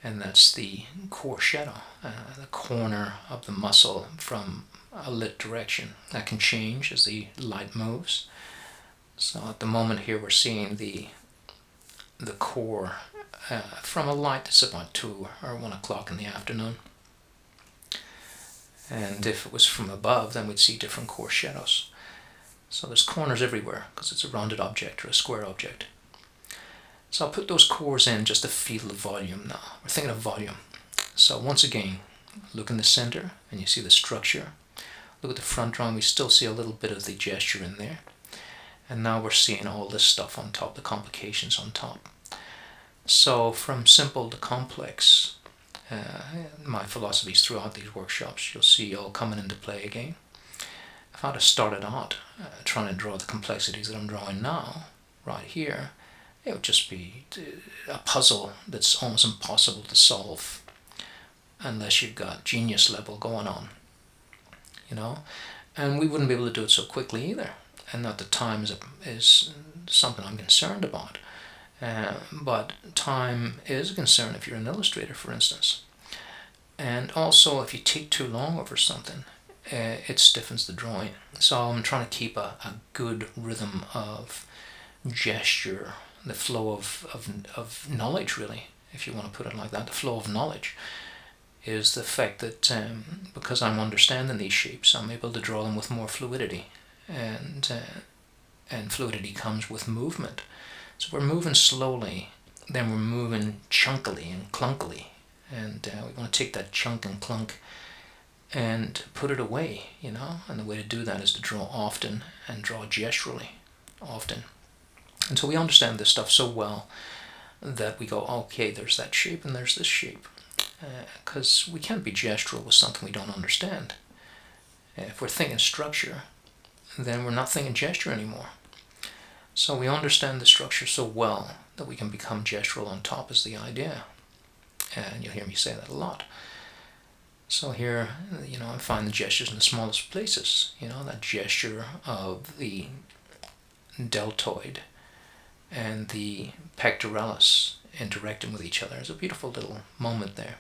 And that's the core shadow, the corner of the muscle from a lit direction. That can change as the light moves. So at the moment here we're seeing the core from a light that's about 2 or 1 o'clock in the afternoon. And if it was from above, then we'd see different core shadows. So there's corners everywhere because it's a rounded object or a square object. So I'll put those cores in just to feel the volume now. We're thinking of volume. So once again, look in the center and you see the structure. Look at the front drawing, we still see a little bit of the gesture in there. And now we're seeing all this stuff on top, the complications on top. So from simple to complex, my philosophies throughout these workshops, you'll see all coming into play again. If I'd have started out trying to draw the complexities that I'm drawing now, right here, it would just be a puzzle that's almost impossible to solve unless you've got genius level going on, you know. And we wouldn't be able to do it so quickly either. And not that time is something I'm concerned about. But time is a concern if you're an illustrator, for instance. And also, if you take too long over something, it stiffens the drawing. So I'm trying to keep a good rhythm of gesture, the flow of knowledge, really, if you want to put it like that. The flow of knowledge is the fact that because I'm understanding these shapes, I'm able to draw them with more fluidity. And fluidity comes with movement. So we're moving slowly, then we're moving chunkily and clunkily, and we want to take that chunk and clunk and put it away, you know. And the way to do that is to draw often and draw gesturally often. And so we understand this stuff so well that we go, okay, there's that shape and there's this shape, because we can't be gestural with something we don't understand. If we're thinking structure, then we're not thinking gesture anymore. So we understand the structure so well that we can become gestural on top is the idea. And you'll hear me say that a lot. So here, you know, I find the gestures in the smallest places. You know, that gesture of the deltoid and the pectoralis interacting with each other is a beautiful little moment there.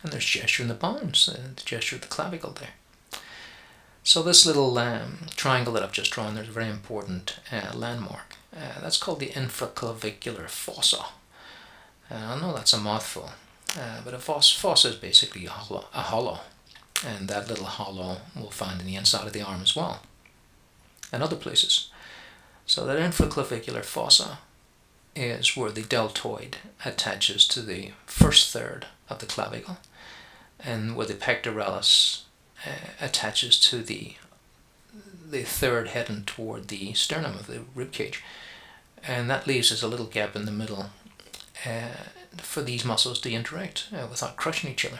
And there's gesture in the bones, the gesture of the clavicle there. So this little triangle that I've just drawn, there's a very important landmark. That's called the infraclavicular fossa. I know that's a mouthful, but a fossa is basically a hollow. And that little hollow we'll find in the inside of the arm as well, and other places. So that infraclavicular fossa is where the deltoid attaches to the first third of the clavicle, and where the pectoralis attaches to the third heading toward the sternum of the rib cage, and that leaves us a little gap in the middle for these muscles to interact without crushing each other,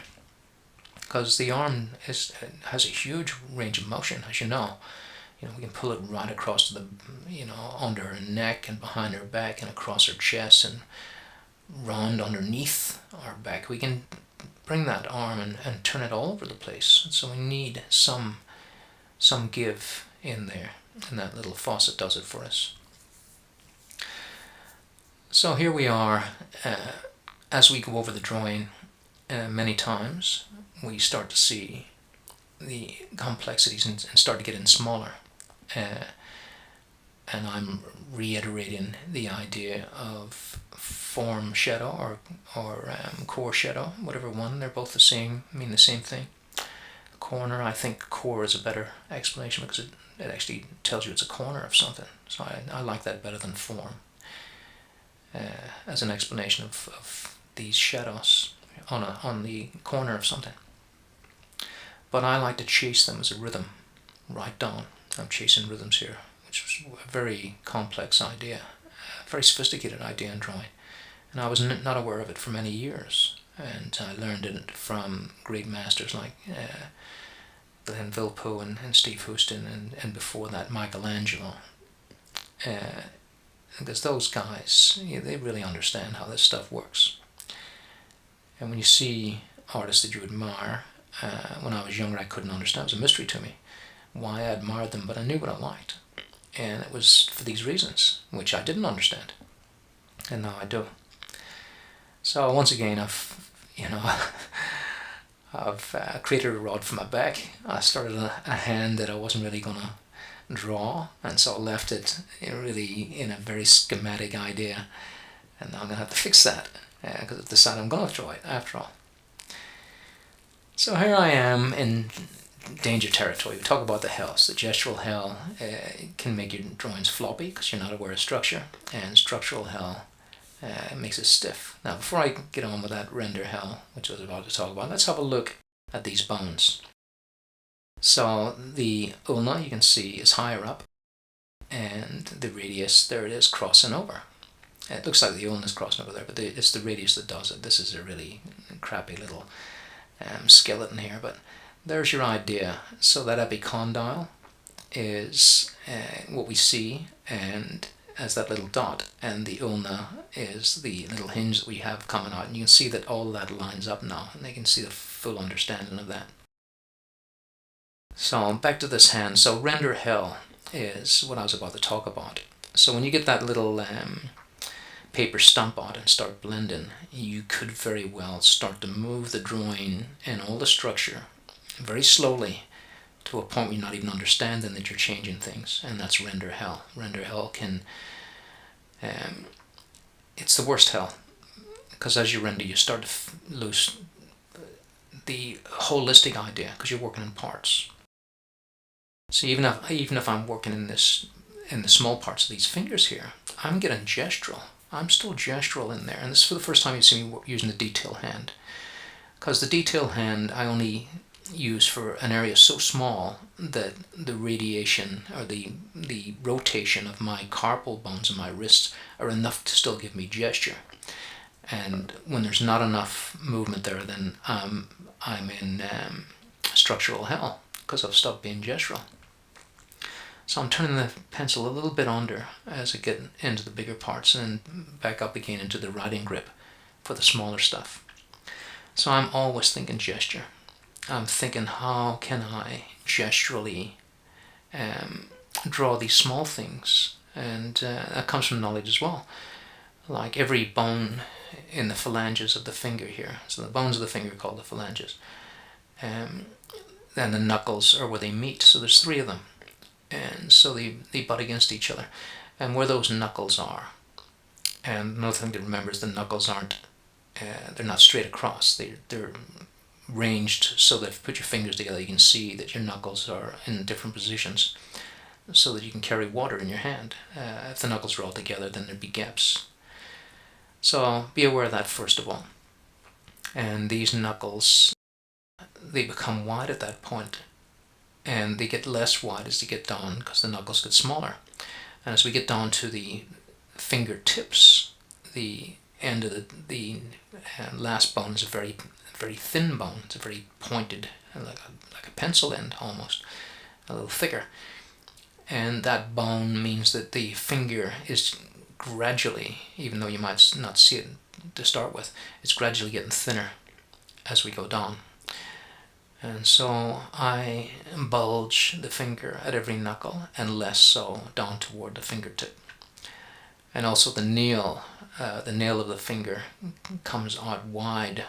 because the arm has a huge range of motion, as you know. You know, we can pull it right across to the, you know, under her neck and behind her back and across her chest and round underneath our back. We can bring that arm and turn it all over the place. And so we need some give in there, and that little faucet does it for us. So here we are. As we go over the drawing many times, we start to see the complexities and start to get in smaller. And I'm reiterating the idea of form shadow or core shadow, whatever one. They're both the same, mean the same thing. Corner, I think core is a better explanation because it actually tells you it's a corner of something. So I like that better than form as an explanation of these shadows on the corner of something. But I like to chase them as a rhythm, right down. I'm chasing rhythms here, which was a very complex idea, a very sophisticated idea in drawing. And I was not aware of it for many years. And I learned it from great masters like Glenn Vilpo and Steve Houston, and before that Michelangelo. because those guys, they really understand how this stuff works. And when you see artists that you admire, when I was younger I couldn't understand. It was a mystery to me why I admired them, but I knew what I liked. And it was for these reasons, which I didn't understand. And now I do. So once again, I've created a rod for my back. I started a hand that I wasn't really going to draw, and so I left it really in a very schematic idea. And now I'm going to have to fix that, because I've decided I'm going to draw it after all. So here I am in danger territory. We talk about the hells. The gestural hell can make your drawings floppy because you're not aware of structure, and structural hell makes it stiff. Now, before I get on with that render hell, which I was about to talk about, let's have a look at these bones. So the ulna, you can see, is higher up, and the radius, there it is, crossing over. It looks like the ulna is crossing over there, but it's the radius that does it. This is a really crappy little skeleton here, but there's your idea. So that epicondyle is what we see, and as that little dot, and the ulna is the little hinge that we have coming out, and you can see that all that lines up now, and they can see the full understanding of that. So back to this hand. So render hell is what I was about to talk about. So when you get that little paper stump out and start blending, you could very well start to move the drawing and all the structure very slowly to a point where you're not even understanding that you're changing things, and that's render hell. Render hell can, it's the worst hell, because as you render you start to lose the holistic idea because you're working in parts. So even if I'm working in the small parts of these fingers here, I'm getting gestural. I'm still gestural in there, and this is for the first time you see me using the detail hand, because the detail hand I only use for an area so small that the radiation or the rotation of my carpal bones in my wrists are enough to still give me gesture. And when there's not enough movement there, then I'm in structural hell because I've stopped being gestural. So I'm turning the pencil a little bit under as I get into the bigger parts, and then back up again into the writing grip for the smaller stuff. So I'm always thinking gesture. I'm thinking, how can I gesturally draw these small things? And that comes from knowledge as well. Like every bone in the phalanges of the finger here. So the bones of the finger are called the phalanges. And the knuckles are where they meet. So there's 3 of them. And so they butt against each other. And where those knuckles are, and another thing to remember is the knuckles aren't, they're not straight across. They're ranged so that if you put your fingers together you can see that your knuckles are in different positions so that you can carry water in your hand. If the knuckles are all together, then there'd be gaps. So be aware of that first of all. And these knuckles, they become wide at that point, and they get less wide as you get down because the knuckles get smaller. And as we get down to the fingertips, the end of the last bone is a very thin bone. It's a very pointed, like a pencil end almost, a little thicker. And that bone means that the finger is gradually, even though you might not see it to start with, it's gradually getting thinner as we go down. And so I bulge the finger at every knuckle, and less so down toward the fingertip. And also the nail of the finger comes out wide.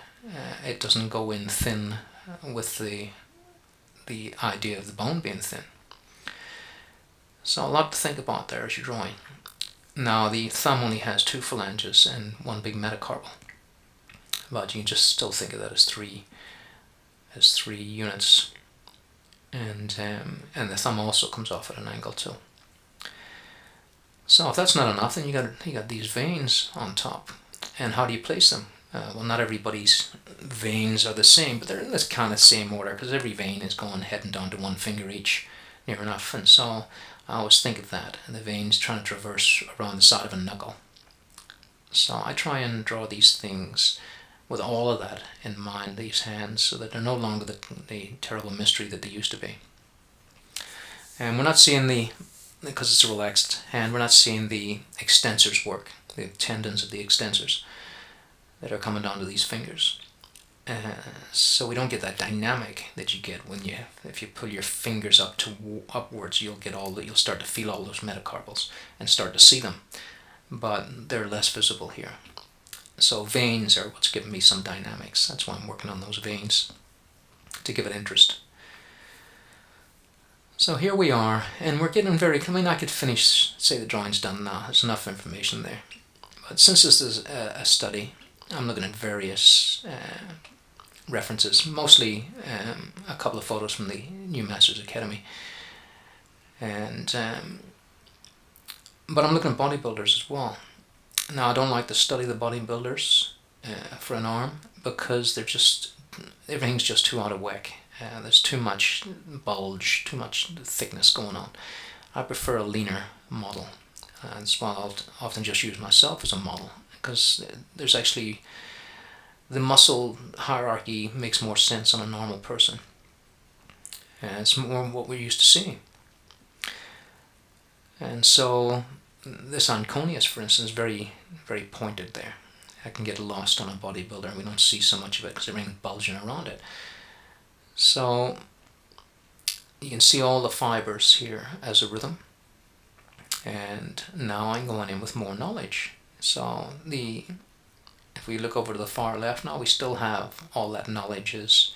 It doesn't go in thin with the idea of the bone being thin. So a lot to think about there as you're drawing. Now the thumb only has 2 phalanges and 1 big metacarpal, but you can just still think of that as 3 units. And the thumb also comes off at an angle too. So if that's not enough, then you got these veins on top. And how do you place them? Well, not everybody's veins are the same, but they're in this kind of same order because every vein is heading down to 1 finger each, near enough. And so I always think of that, and the veins trying to traverse around the side of a knuckle. So I try and draw these things with all of that in mind, these hands, so that they're no longer the terrible mystery that they used to be. And we're not seeing the because it's a relaxed hand, we're not seeing the extensors work, the tendons of the extensors that are coming down to these fingers. So we don't get that dynamic that you get if you pull your fingers upwards. You'll start to feel all those metacarpals and start to see them, but they're less visible here. So veins are what's giving me some dynamics. That's why I'm working on those veins, to give it interest. So here we are, and we're getting I could finish, say the drawing's done now. There's enough information there. But since this is a study, I'm looking at various references, mostly a couple of photos from the New Masters Academy. And but I'm looking at bodybuilders as well. Now, I don't like to study the bodybuilders for an arm, because everything's just too out of whack. There's too much bulge, too much thickness going on. I prefer a leaner model. That's why I'll often just use myself as a model, because there's actually, the muscle hierarchy makes more sense on a normal person. And it's more what we're used to seeing. And so this Anconius, for instance, is very, very pointed there. I can get lost on a bodybuilder, and we don't see so much of it because everything's bulging around it. So you can see all the fibers here as a rhythm. And now I'm going in with more knowledge. So if we look over to the far left now, we still have all that knowledge as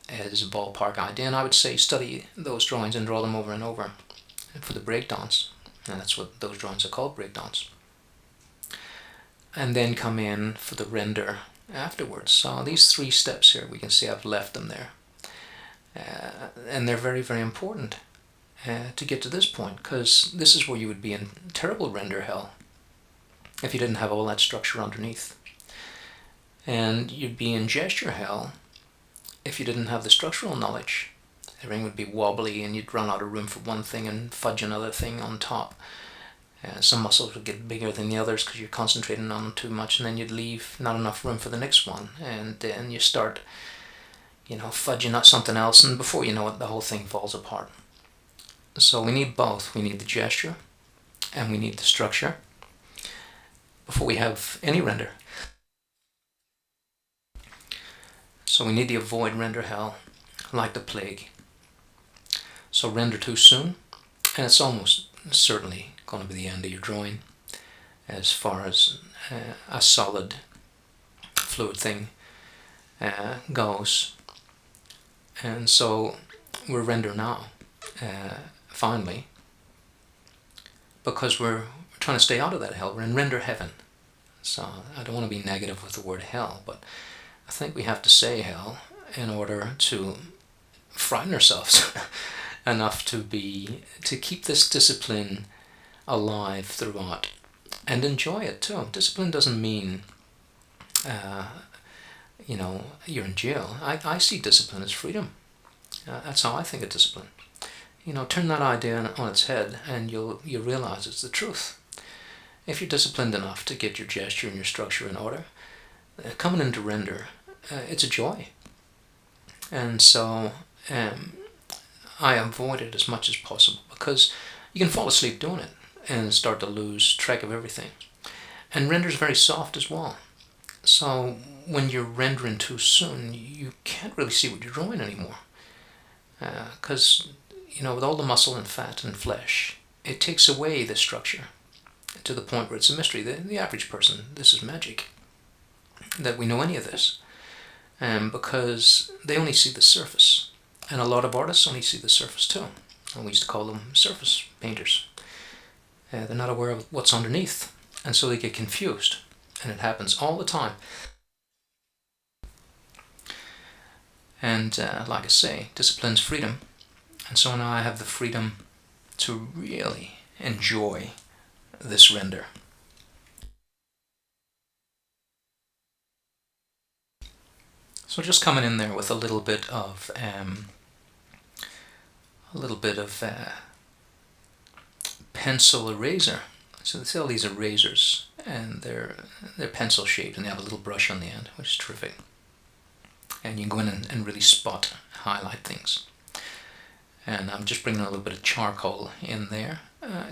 a ballpark idea. And I would say study those drawings and draw them over and over for the breakdowns. And that's what those drawings are called, breakdowns. And then come in for the render afterwards. So these 3 steps here, we can see I've left them there. And they're very, very important to get to this point, because this is where you would be in terrible render hell if you didn't have all that structure underneath. And you'd be in gesture hell if you didn't have the structural knowledge. Everything would be wobbly, and you'd run out of room for one thing and fudge another thing on top. Some muscles would get bigger than the others because you're concentrating on them too much, and then you'd leave not enough room for the next one. And then you start, fudging out something else, and before you know it, the whole thing falls apart. So we need both. We need the gesture, and we need the structure before we have any render. So we need to avoid render hell like the plague. So render too soon, and it's almost certainly going to be the end of your drawing as far as a solid fluid thing goes. And so we're render now, finally, because we're trying to stay out of that hell. We're in render heaven. So I don't want to be negative with the word hell, but I think we have to say hell in order to frighten ourselves enough to keep this discipline alive throughout and enjoy it too. Discipline doesn't mean you're in jail. I see discipline as freedom. That's how I think of discipline. Turn that idea on its head, and you'll realize it's the truth. If you're disciplined enough to get your gesture and your structure in order, coming into render, it's a joy. And so I avoid it as much as possible, because you can fall asleep doing it and start to lose track of everything. And render is very soft as well. So when you're rendering too soon, you can't really see what you're drawing anymore. Because, with all the muscle and fat and flesh, it takes away the structure to the point where it's a mystery. The average person, this is magic, that we know any of this. Because they only see the surface. And a lot of artists only see the surface too. And we used to call them surface painters. They're not aware of what's underneath. And so they get confused. And it happens all the time. And like I say, discipline's freedom. And so now I have the freedom to really enjoy this render. So just coming in there with a little bit of pencil eraser. So they sell these erasers, and they're pencil shaped, and they have a little brush on the end, which is terrific. And you can go in and really highlight things. And I'm just bringing a little bit of charcoal in there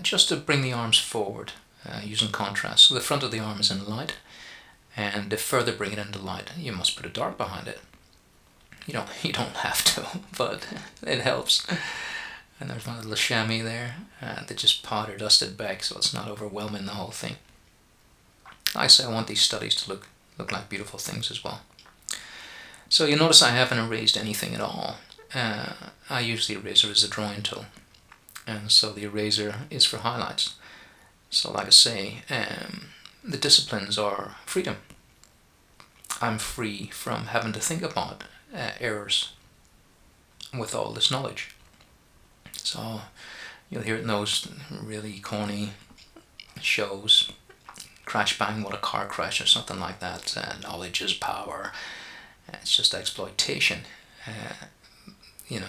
just to bring the arms forward using contrast. So the front of the arm is in light, and to further bring it into light, you must put a dark behind it. You don't have to, but it helps. And there's my little chamois there that just powder dusted back, so it's not overwhelming the whole thing. Like I say, I want these studies to look like beautiful things as well. So you notice I haven't erased anything at all. I use the eraser as a drawing tool, and so the eraser is for highlights. So like I say, the disciplines are freedom. I'm free from having to think about errors with all this knowledge. So you'll hear it in those really corny shows, Crash Bang What a Car Crash or something like that. Knowledge is power. It's just exploitation,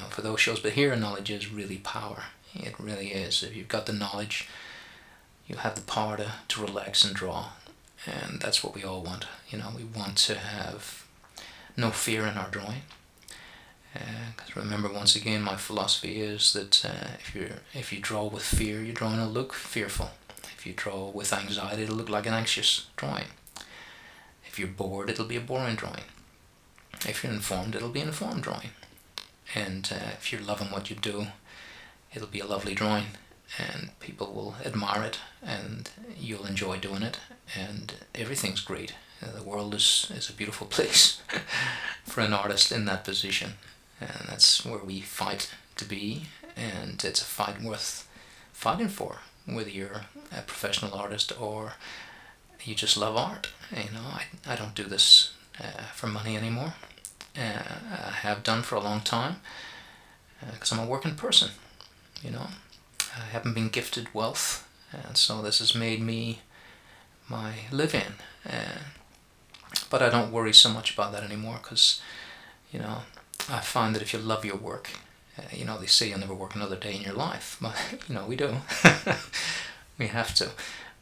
for those shows. But here, knowledge is really power. It really is. If you've got the knowledge, you have the power to relax and draw. And that's what we all want. We want to have no fear in our drawing. Because remember, once again, my philosophy is that if you draw with fear, your drawing will look fearful. If you draw with anxiety, it'll look like an anxious drawing. If you're bored, it'll be a boring drawing. If you're informed, it'll be an informed drawing. And if you're loving what you do, it'll be a lovely drawing. And people will admire it, and you'll enjoy doing it, and everything's great. The world is a beautiful place for an artist in that position. And that's where we fight to be, and it's a fight worth fighting for, whether you're a professional artist or you just love art. I don't do this for money anymore. I have done for a long time because I'm a working person. I haven't been gifted wealth, and so this has made me my live-in. But I don't worry so much about that anymore because, I find that if you love your work, they say you'll never work another day in your life, but, we do. We have to.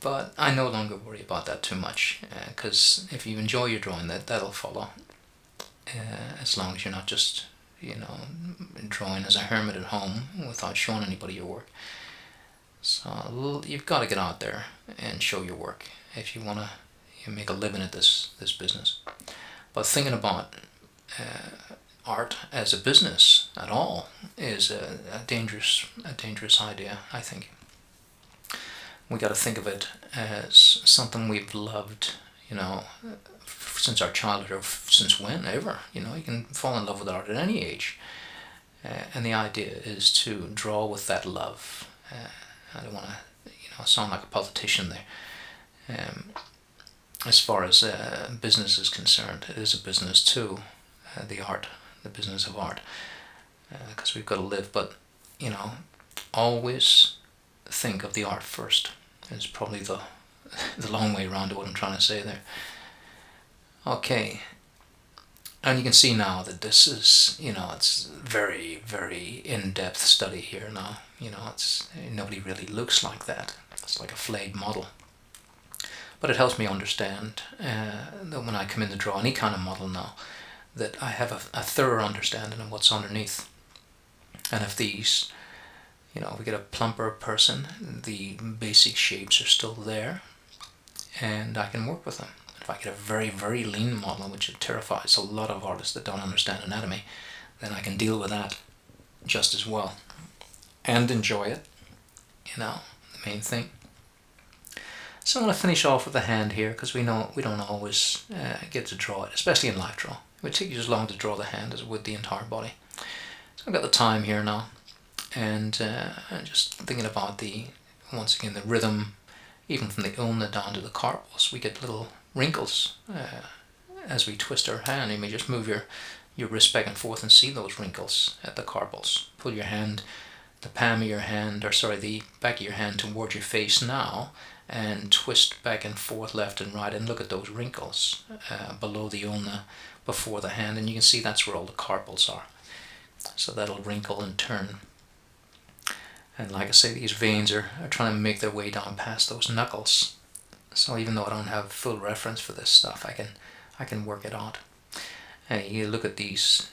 But I no longer worry about that too much, because if you enjoy your drawing, that'll follow. As long as you're not just, drawing as a hermit at home without showing anybody your work. So you've got to get out there and show your work if you want to make a living at this business. But thinking about art as a business at all is a dangerous idea, I think. We got to think of it as something we've loved, since our childhood, or since whenever. You can fall in love with art at any age, and the idea is to draw with that love. I don't want to, sound like a politician there. As far as business is concerned, it is a business too, the business of art, because we've got to live. But always think of the art first. Is probably the long way around to what I'm trying to say there. Okay, and you can see now that this is, it's very, very in-depth study here now. It's nobody really looks like that. It's like a flayed model. But it helps me understand that when I come in to draw any kind of model now, that I have a thorough understanding of what's underneath. And if these, we get a plumper person, the basic shapes are still there, and I can work with them. If I get a very, very lean model, which terrifies a lot of artists that don't understand anatomy, then I can deal with that just as well and enjoy it, the main thing. So I'm going to finish off with the hand here, because we know we don't always get to draw it, especially in live draw. It would take you as long to draw the hand as it would the entire body. So I've got the time here now, and just thinking about once again, the rhythm, even from the ulna down to the carpals. We get little wrinkles as we twist our hand. You may just move your wrist back and forth and see those wrinkles at the carpals. Pull your hand, the palm of your hand, the back of your hand towards your face now, and twist back and forth left and right, and look at those wrinkles below the ulna, before the hand, and you can see that's where all the carpals are. So that'll wrinkle and turn. And like I say, these veins are trying to make their way down past those knuckles. So even though I don't have full reference for this stuff, I can work it out. You look at these,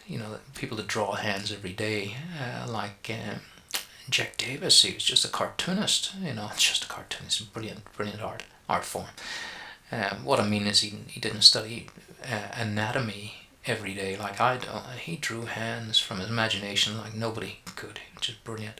people that draw hands every day, like Jack Davis, he was just a cartoonist, it's just a cartoonist, brilliant art form. What I mean is he didn't study anatomy every day like I do. He drew hands from his imagination like nobody could, which is brilliant.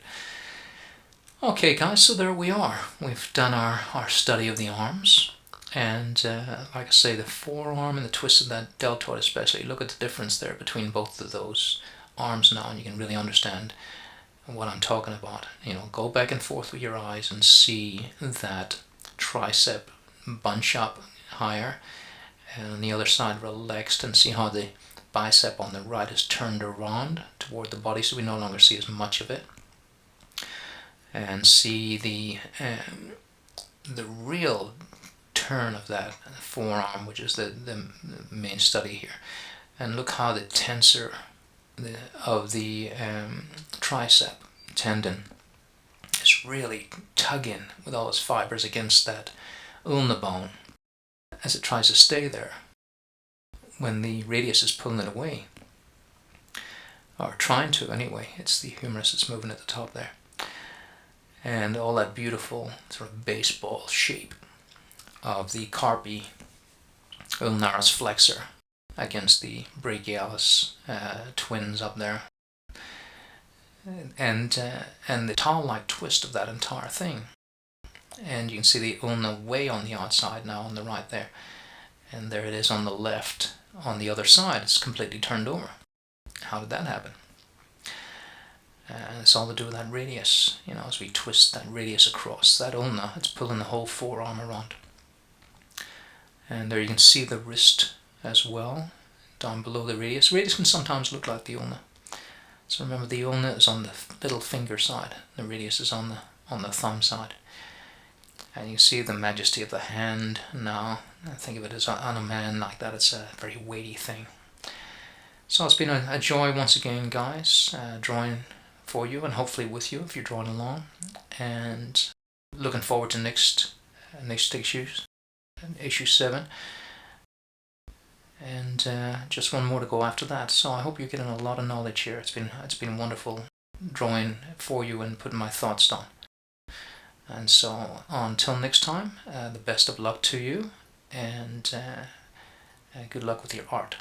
Okay guys, so there we are. We've done our study of the arms, and like I say, the forearm and the twist of that deltoid especially, look at the difference there between both of those arms now, and you can really understand what I'm talking about. Go back and forth with your eyes and see that tricep bunch up higher, and on the other side relaxed, and see how the bicep on the right is turned around toward the body so we no longer see as much of it, and see the real turn of that forearm, which is the main study here. And look how the tensor of the tricep tendon is really tugging with all its fibers against that ulna bone as it tries to stay there when the radius is pulling it away, or trying to anyway. It's the humerus that's moving at the top there, and all that beautiful sort of baseball shape of the carpi ulnaris flexor against the brachialis twins up there, and the towel-like twist of that entire thing. And you can see the ulna way on the outside now on the right there, and there it is on the left on the other side. It's completely turned over. How did that happen? And it's all to do with that radius. As we twist that radius across that ulna, it's pulling the whole forearm around. And there you can see the wrist as well, down below the radius. Radius can sometimes look like the ulna. So remember, the ulna is on the little finger side, the radius is on the thumb side. And you see the majesty of the hand now. Think of it as on a man like that. It's a very weighty thing. So it's been a joy once again, guys, drawing for you and hopefully with you if you're drawing along. And looking forward to next issues, issue 7. And just one more to go after that. So I hope you're getting a lot of knowledge here. It's been wonderful drawing for you and putting my thoughts down. And so until next time, the best of luck to you, and good luck with your art.